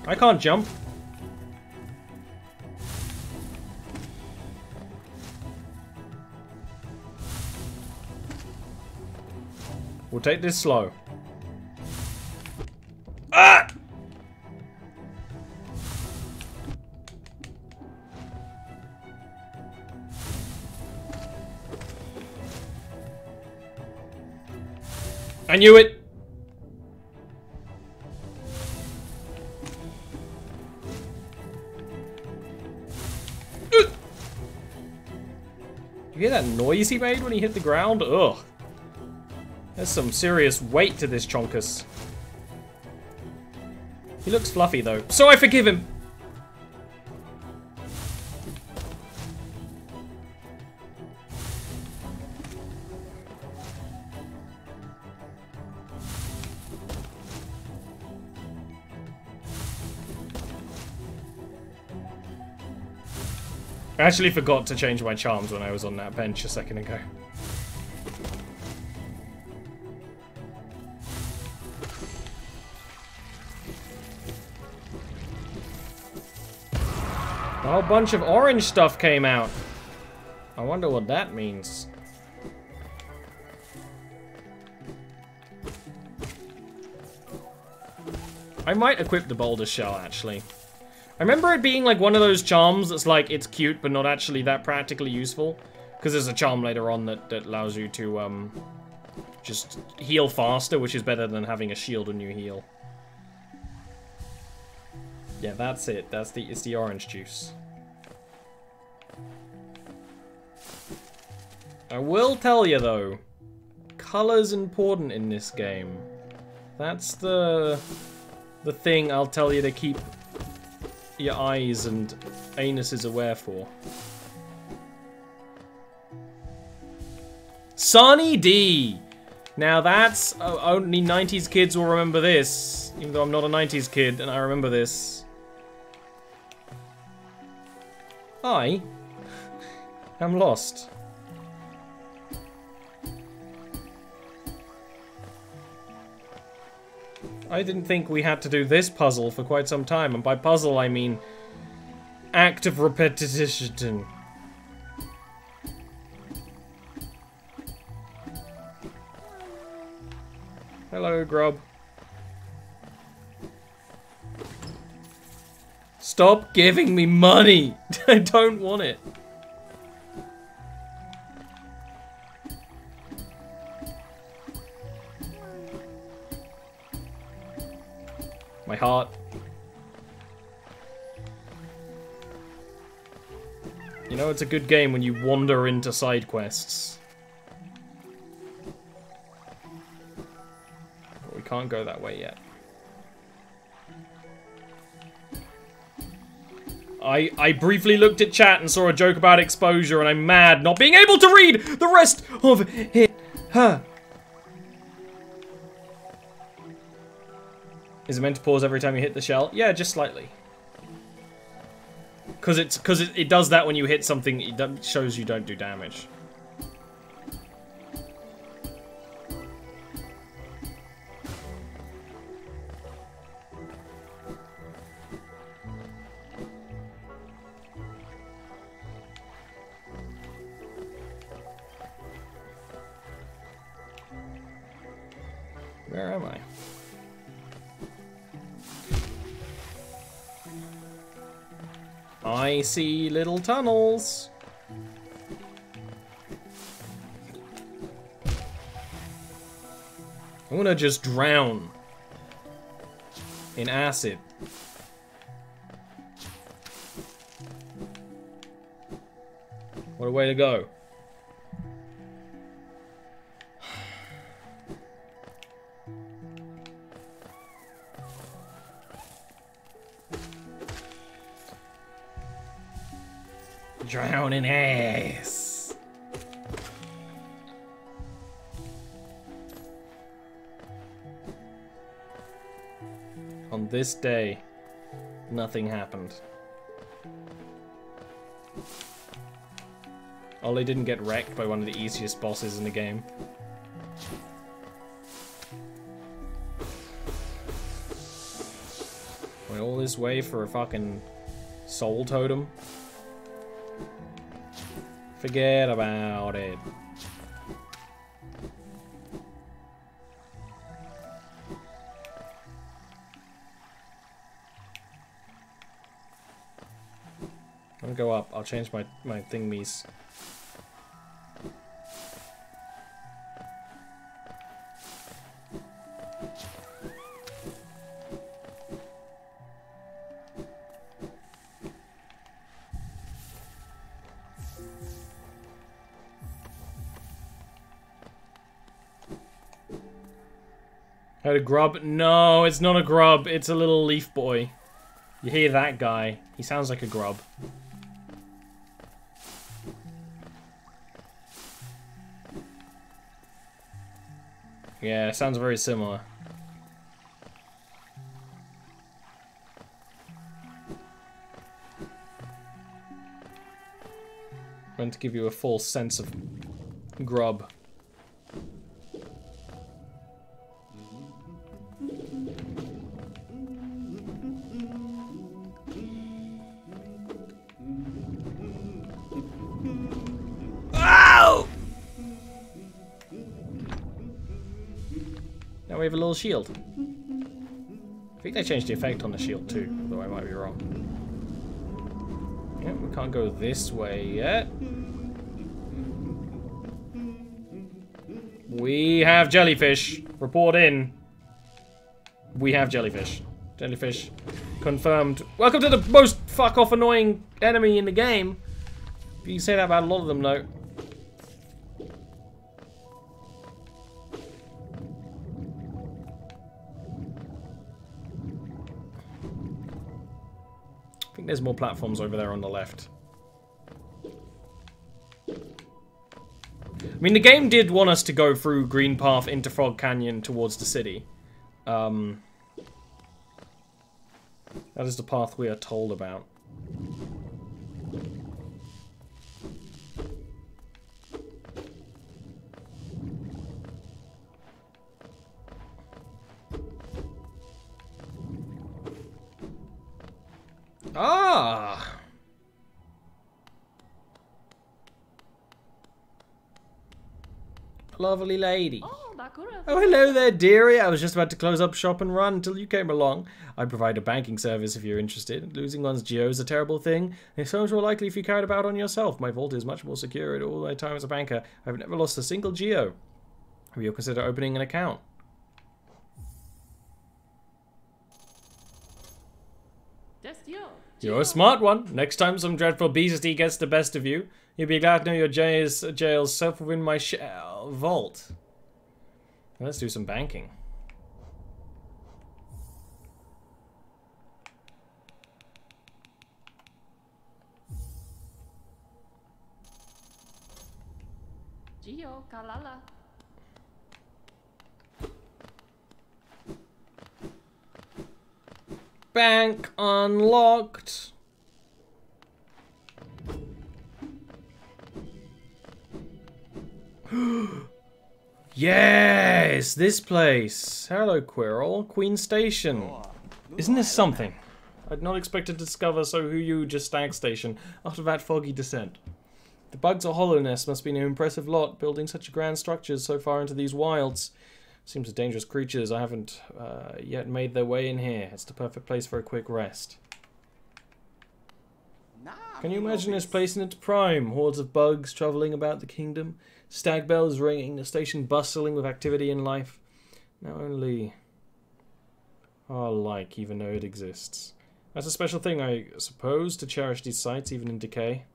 I can't jump. We'll take this slow. Ah! I knew it. You hear that noise he made when he hit the ground? Ugh. There's some serious weight to this chonkus. He looks fluffy though, so I forgive him. I actually forgot to change my charms when I was on that bench a second ago. A whole bunch of orange stuff came out. I wonder what that means. I might equip the boulder shell, actually. I remember it being like one of those charms that's like, it's cute, but not actually that practically useful. Because there's a charm later on that allows you to, just heal faster, which is better than having a shield when you heal. Yeah, that's it. It's the orange juice. I will tell you though, color's important in this game. That's the thing I'll tell you to keep your eyes and anuses aware for. Sunny D! Now that's, only 90s kids will remember this. Even though I'm not a 90s kid and I remember this. I'm lost. I didn't think we had to do this puzzle for quite some time, and by puzzle I mean act of repetition. Hello, Grub. Stop giving me money! I don't want it. My heart. You know, it's a good game when you wander into side quests. But we can't go that way yet. I briefly looked at chat and saw a joke about exposure, and I'm mad not being able to read the rest of it. Huh. Is it meant to pause every time you hit the shell? Yeah, just slightly. Because it does that when you hit something. It shows you don't do damage. Where am I? I see little tunnels. I'm gonna just drown in acid. What a way to go. Drown in ass. On this day, nothing happened. Ollie didn't get wrecked by one of the easiest bosses in the game. Went all this way for a fucking soul totem? Forget about it. I'm gonna go up. I'll change my thingies. Heard a grub? No, it's not a grub. It's a little leaf boy. You hear that guy? He sounds like a grub. Yeah, it sounds very similar. Meant to give you a false sense of grub. Ow! Now we have a little shield. I think they changed the effect on the shield too, though I might be wrong. Yeah, we can't go this way yet. We have jellyfish. Report in. We have jellyfish. Jellyfish confirmed. Welcome to the most fuck-off annoying enemy in the game. You can say that about a lot of them, though. I think there's more platforms over there on the left. I mean, the game did want us to go through Green Path into Frog Canyon towards the city. That is the path we are told about. Ah! Lovely lady. Oh, hello there, dearie. I was just about to close up shop and run until you came along. I provide a banking service if you're interested. Losing one's geo is a terrible thing. It's so much more likely if you carry it about on yourself. My vault is much more secure at all my time as a banker. I've never lost a single geo. Have you considered opening an account? You're a smart one. Next time some dreadful beastie gets the best of you, you'll be glad to know your jail's safe within my vault. Let's do some banking. Gio, Kalala. Bank unlocked. Yes, this place. Hello, Quirrell. Queen Station. Isn't this something? I'd not expected to discover so huge a stag station after that foggy descent. The bugs or hollow nests must be an impressive lot, building such grand structures so far into these wilds. Seems a dangerous creatures I haven't yet made their way in here. It's the perfect place for a quick rest. Can you imagine this place in its prime? Hordes of bugs travelling about the kingdom, stag bells ringing, the station bustling with activity and life. Now only our like, even though it exists. That's a special thing, I suppose, to cherish these sites even in decay.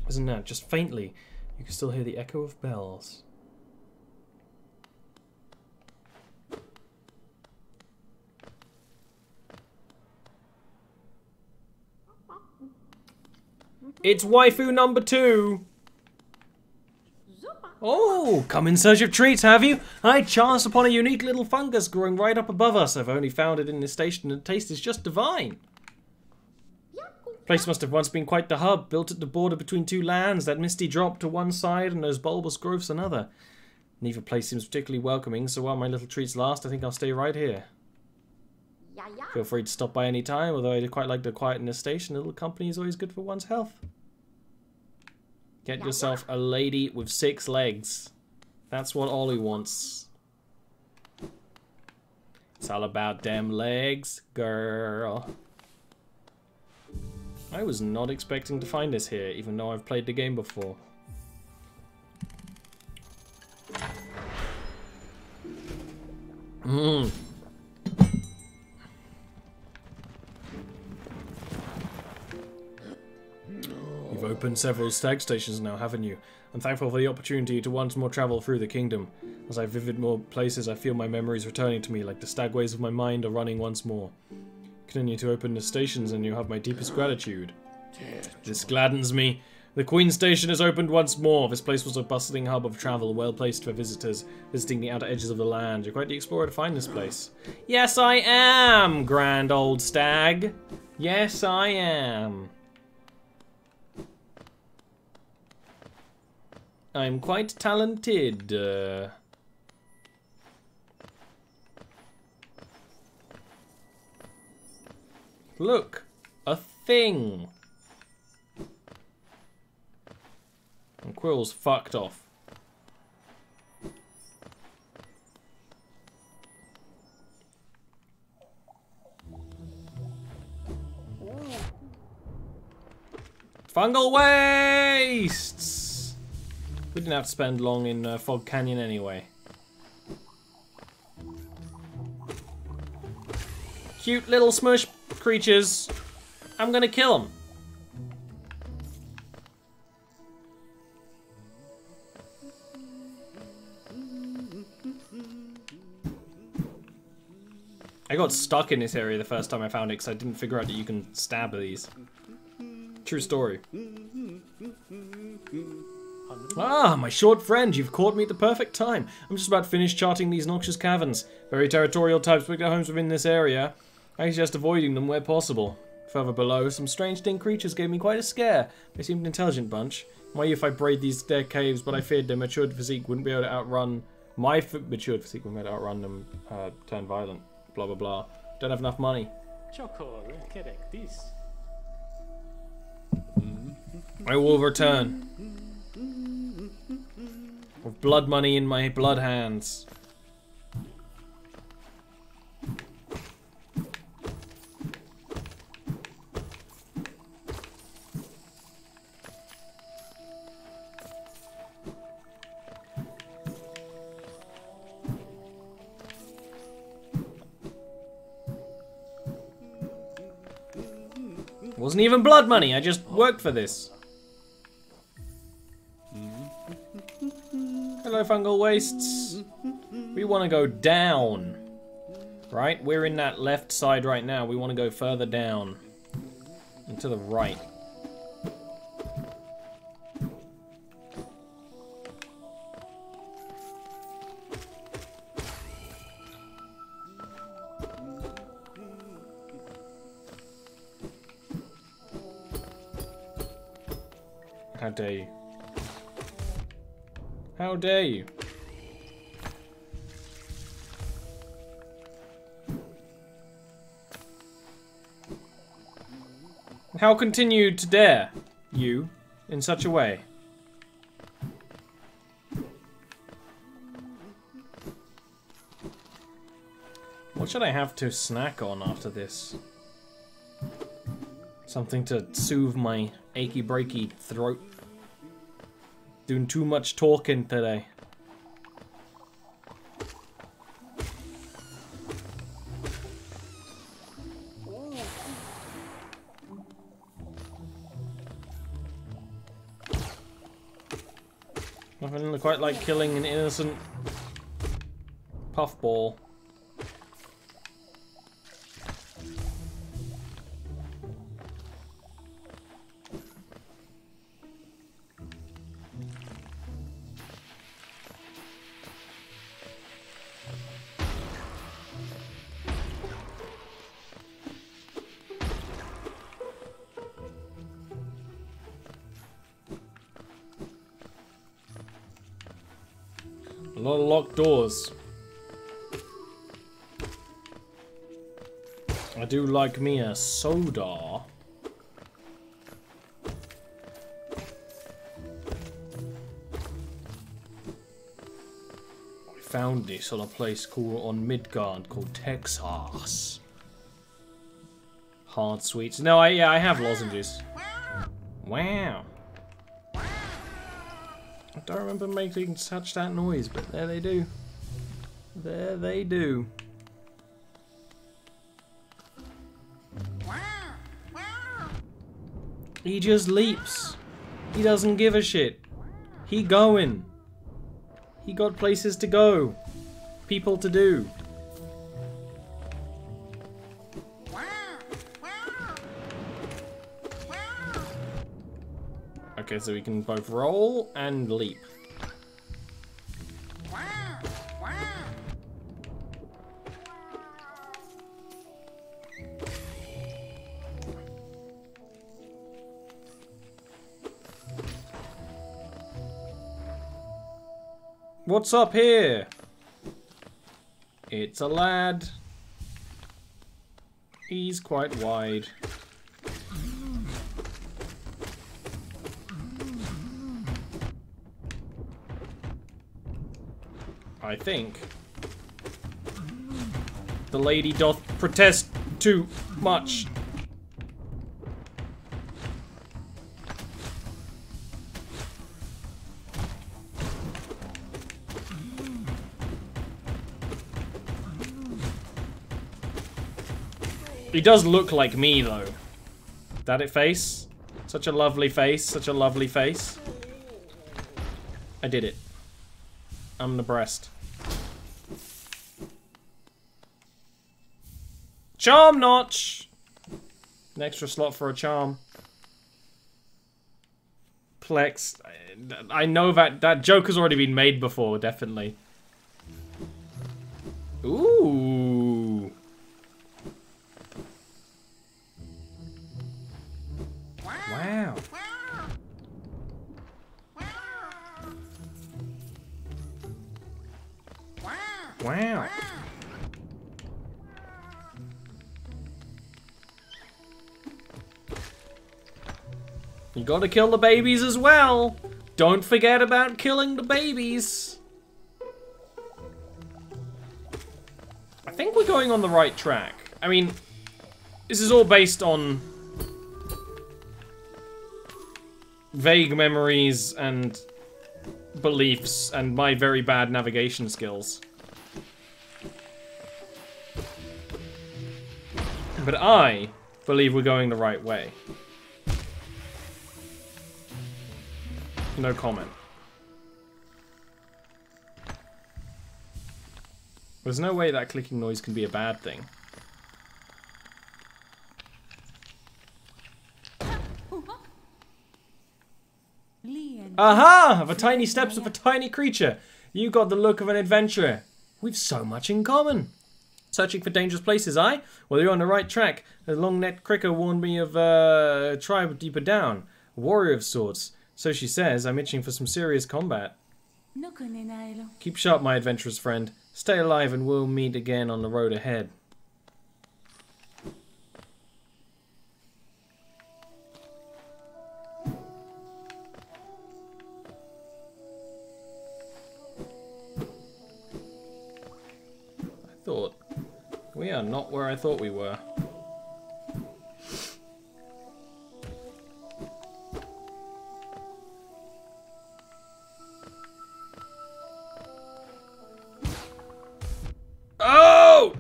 Isn't that? Just faintly, you can still hear the echo of bells. It's waifu number 2! Oh, come in search of treats, have you? I chanced upon a unique little fungus growing right up above us. I've only found it in this station and the taste is just divine. The place must have once been quite the hub, built at the border between two lands, that misty drop to one side and those bulbous growths another. Neither place seems particularly welcoming, so while my little treats last, I think I'll stay right here. Feel free to stop by any time, although I quite like the quiet in the station. A little company is always good for one's health. Get yourself a lady with 6 legs. That's what Ollie wants. It's all about them legs, girl. I was not expecting to find this here, even though I've played the game before. You've opened several stag stations now, haven't you? I'm thankful for the opportunity to once more travel through the kingdom. As I visit more places, I feel my memories returning to me, like the stagways of my mind are running once more. Continue to open the stations and you have my deepest gratitude. This gladdens me. The Queen Station has opened once more. This place was a bustling hub of travel, well placed for visitors visiting the outer edges of the land. You're quite the explorer to find this place. Yes, I am, grand old stag. Yes, I am. I'm quite talented. Look, a thing. And Quill's fucked off. Fungal wastes! We didn't have to spend long in Fog Canyon anyway. Cute little smush creatures. I'm gonna kill them. I got stuck in this area the first time I found it because I didn't figure out that you can stab these. True story. Ah, my short friend, you've caught me at the perfect time. I'm just about to finish charting these noxious caverns. Very territorial types pick their homes within this area. I suggest avoiding them where possible. Further below, some strange dim creatures gave me quite a scare. They seemed an intelligent bunch. My youth I braved these their caves, but I feared their matured physique wouldn't be able to outrun... matured physique wouldn't be able to outrun them, turn violent. Blah blah blah. Don't have enough money. I will return. With blood money in my blood hands. Wasn't even blood money, I just worked for this. Hello, fungal wastes. We want to go down. Right? We're in that left side right now. We want to go further down. And to the right. How dare you? How dare you? How continue to dare you in such a way? What should I have to snack on after this? Something to soothe my achy breaky throat. Doing too much talking today. Nothing quite like killing an innocent puffball. A lot of locked doors. I do like me a soda. I found this on a place on Midgard called Texas. Hard sweets. No, I have lozenges. Wow. I don't remember making such that noise, but there they do. There they do. He just leaps. He doesn't give a shit. He going. He got places to go. People to do. Okay, so we can both roll and leap. What's up here? It's a lad. He's quite wide. I think the lady doth protest too much. He does look like me, though. That it face? Such a lovely face, such a lovely face. I did it. I'm the breast. Charm notch! An extra slot for a charm. Plex. I know that joke has already been made before, definitely. Ooh. Wow. Wow. You gotta kill the babies as well. Don't forget about killing the babies. I think we're going on the right track. I mean, this is all based on vague memories and beliefs and my very bad navigation skills. But I believe we're going the right way. No comment. There's no way that clicking noise can be a bad thing. Aha! The tiny steps of a tiny creature. You got the look of an adventurer. We've so much in common. Searching for dangerous places, aye? Well, you're on the right track. The long-necked cricker warned me of a tribe deeper down. A warrior of sorts. So she says. I'm itching for some serious combat. Keep sharp, my adventurous friend. Stay alive and we'll meet again on the road ahead. We are not where I thought we were. Oh!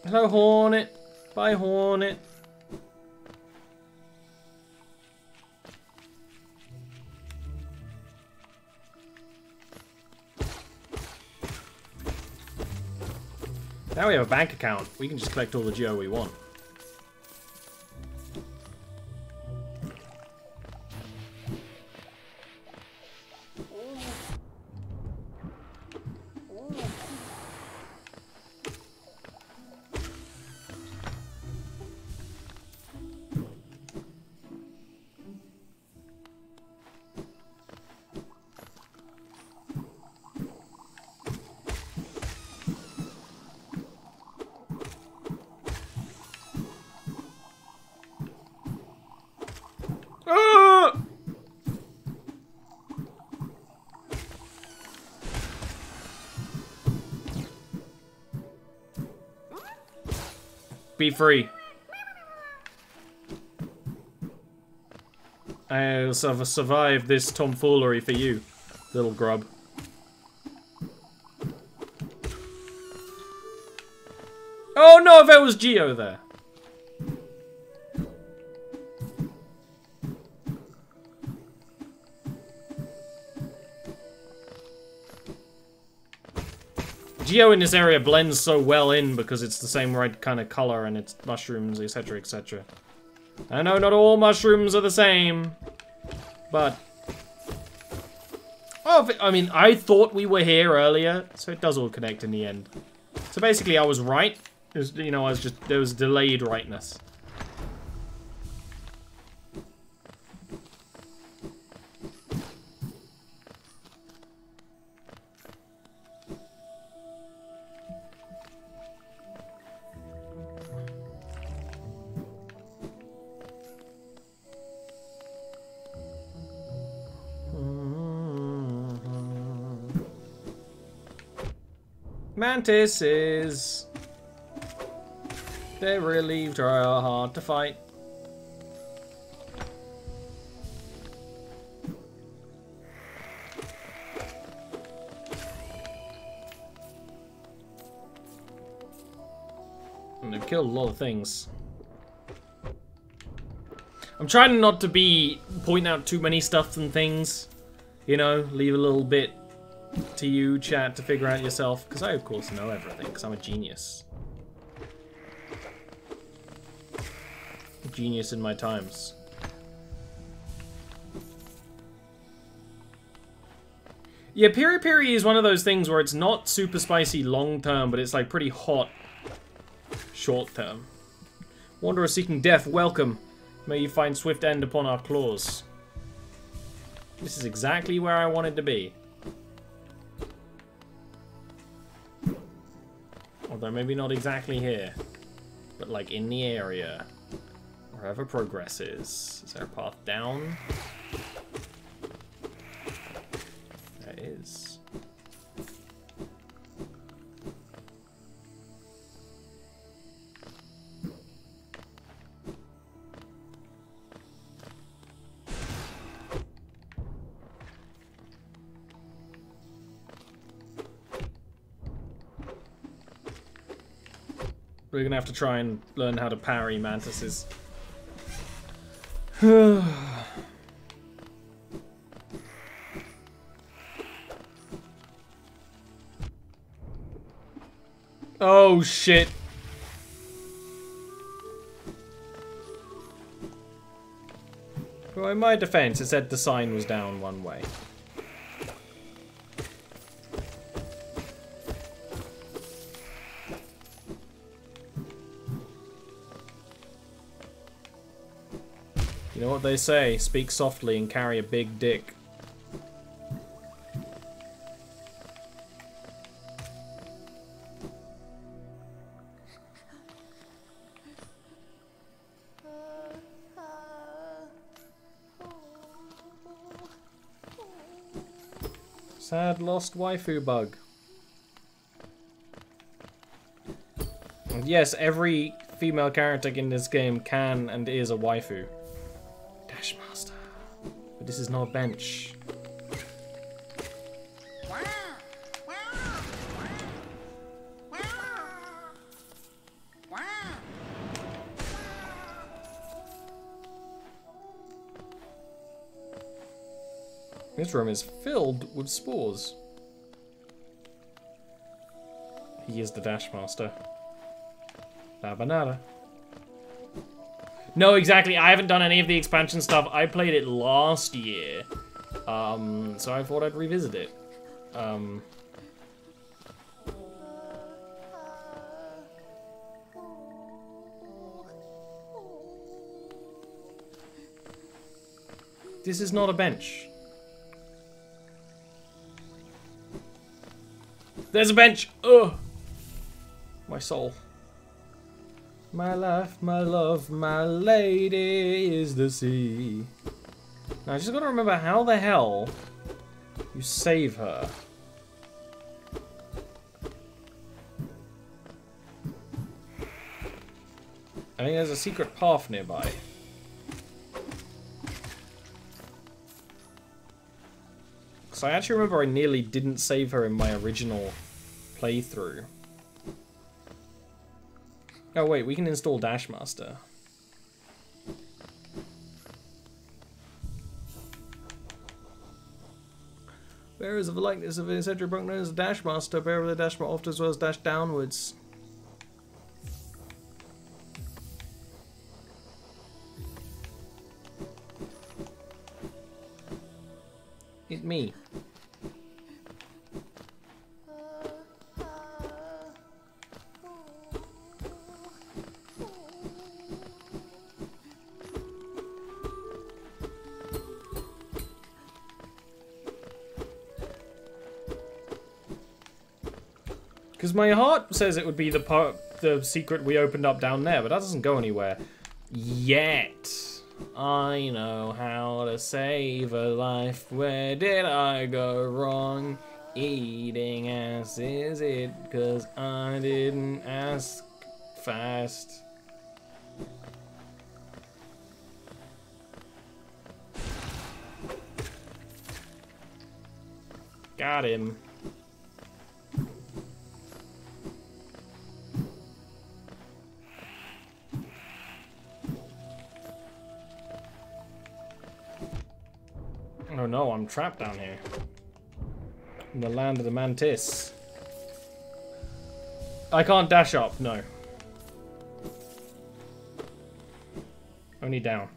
Hello, Hornet. Bye, Hornet. Now we have a bank account. We can just collect all the geo we want. Be free. I'll survive this tomfoolery for you, little grub. Oh no, there was Geo there. Geo in this area blends so well in because it's the same right kind of color and it's mushrooms, etc, etc. I know not all mushrooms are the same, but... Oh, I mean, I thought we were here earlier, so it does all connect in the end. So basically I was right. It was, you know, there was delayed rightness. Mantises. They're relieved or are hard to fight. And they've killed a lot of things. I'm trying not to be pointing out too many stuff and things. You know, leave a little bit to you, chat, to figure out yourself. Because I, of course, know everything, because I'm a genius. Genius in my times. Yeah, Piri Piri is one of those things where it's not super spicy long term, but it's like pretty hot short term. Wanderer seeking death, welcome. May you find swift end upon our claws. This is exactly where I wanted to be. Although maybe not exactly here, but like in the area. Wherever progress is. Is there a path down? There is. We're gonna have to try and learn how to parry mantises. Oh shit. Well, in my defense, it said the sign was down one way. You know what they say, speak softly and carry a big dick. Sad lost waifu bug. And yes, every female character in this game can and is a waifu. Dashmaster. But this is not a bench. This room is filled with spores. He is the Dashmaster. La banana. No, exactly. I haven't done any of the expansion stuff. I played it last year. So I thought I'd revisit it. This is not a bench. There's a bench! Ugh! My soul. My life, my love, my lady is the sea. Now I just gotta remember how the hell you save her. I think there's a secret path nearby. Because I actually remember I nearly didn't save her in my original playthrough. Oh wait, we can install Dashmaster. Bearers of the likeness of an eccentric monk known as a dash master. Bearer of the dash more often as well as dash downwards. It's me. Because my heart says it would be the secret we opened up down there, but that doesn't go anywhere. Yet. I know how to save a life. Where did I go wrong? Eating ass, is it? Because I didn't ask fast. Got him. Oh no, I'm trapped down here. In the land of the mantis. I can't dash up, no. Only down.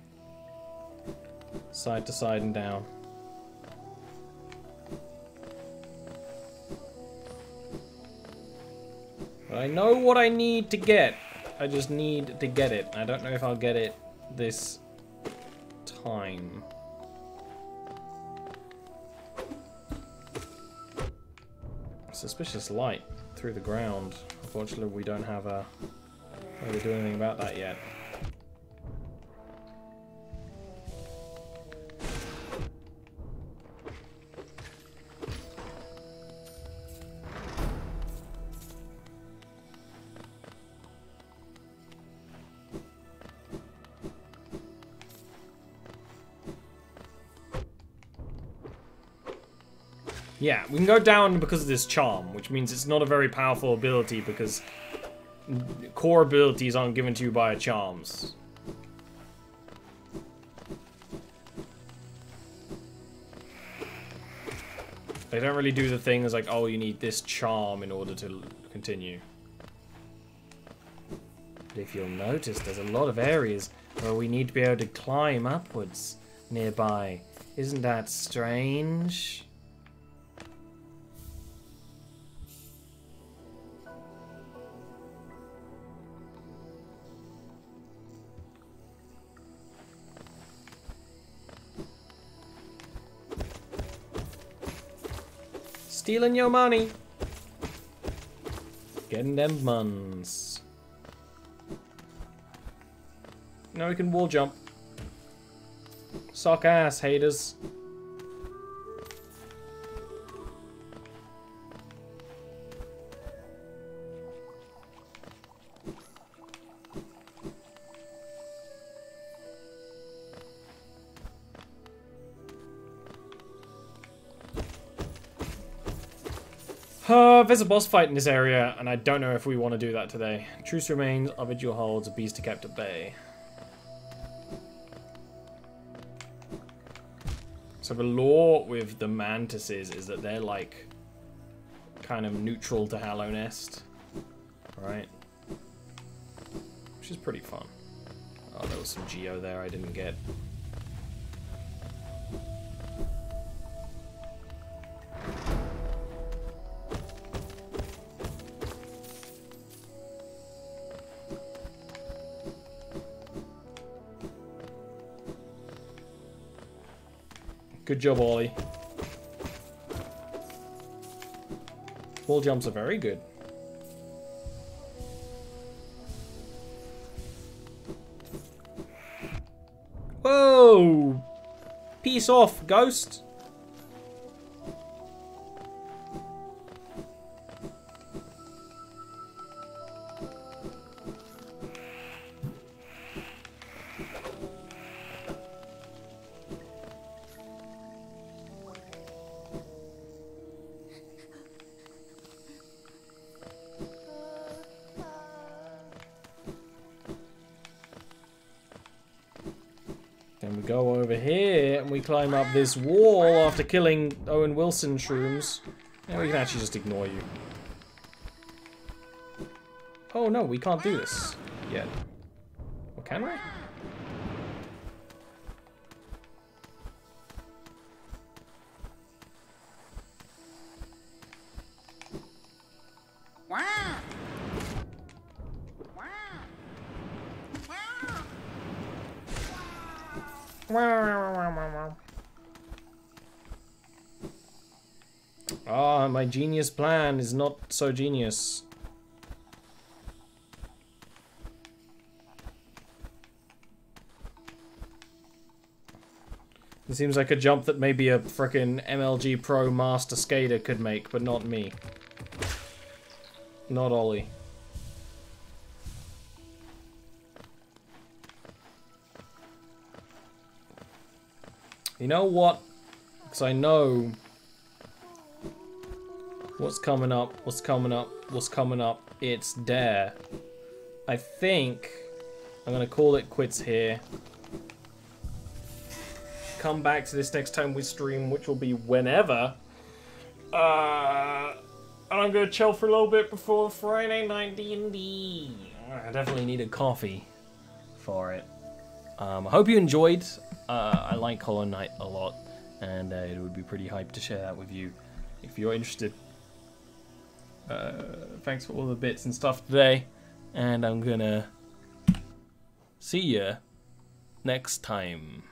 Side to side and down. But I know what I need to get. I just need to get it. I don't know if I'll get it this time. Suspicious light through the ground. Unfortunately, we don't have a way to do anything about that yet. Yeah, we can go down because of this charm, which means it's not a very powerful ability because core abilities aren't given to you by charms. They don't really do the things like, oh, you need this charm in order to continue. But if you'll notice, there's a lot of areas where we need to be able to climb upwards nearby. Isn't that strange? Stealing your money. Getting them muns. Now we can wall jump. Sock ass, haters. There's a boss fight in this area, and I don't know if we want to do that today. Truce remains, our vigil holds, a beast kept at bay. So the law with the mantises is that they're like kind of neutral to Hallownest, right? Which is pretty fun. Oh, there was some geo there I didn't get. Good job, Ollie. Wall jumps are very good. Whoa! Peace off, ghost. we go over here and we climb up this wall after killing Owen Wilson shrooms. And we can actually just ignore you. Oh no, we can't do this yet. Or can we? Ah, my genius plan is not so genius. It seems like a jump that maybe a frickin' MLG Pro Master Skater could make, but not me. Not Ollie. You know what? Because I know what's coming up, what's coming up, what's coming up. It's Dare. I think I'm going to call it quits here. Come back to this next time we stream, which will be whenever. And I'm going to chill for a little bit before Friday night D&D. I definitely need a coffee for it. I hope you enjoyed. I like Hollow Knight a lot, and it would be pretty hyped to share that with you if you're interested. Thanks for all the bits and stuff today, and I'm gonna see ya next time.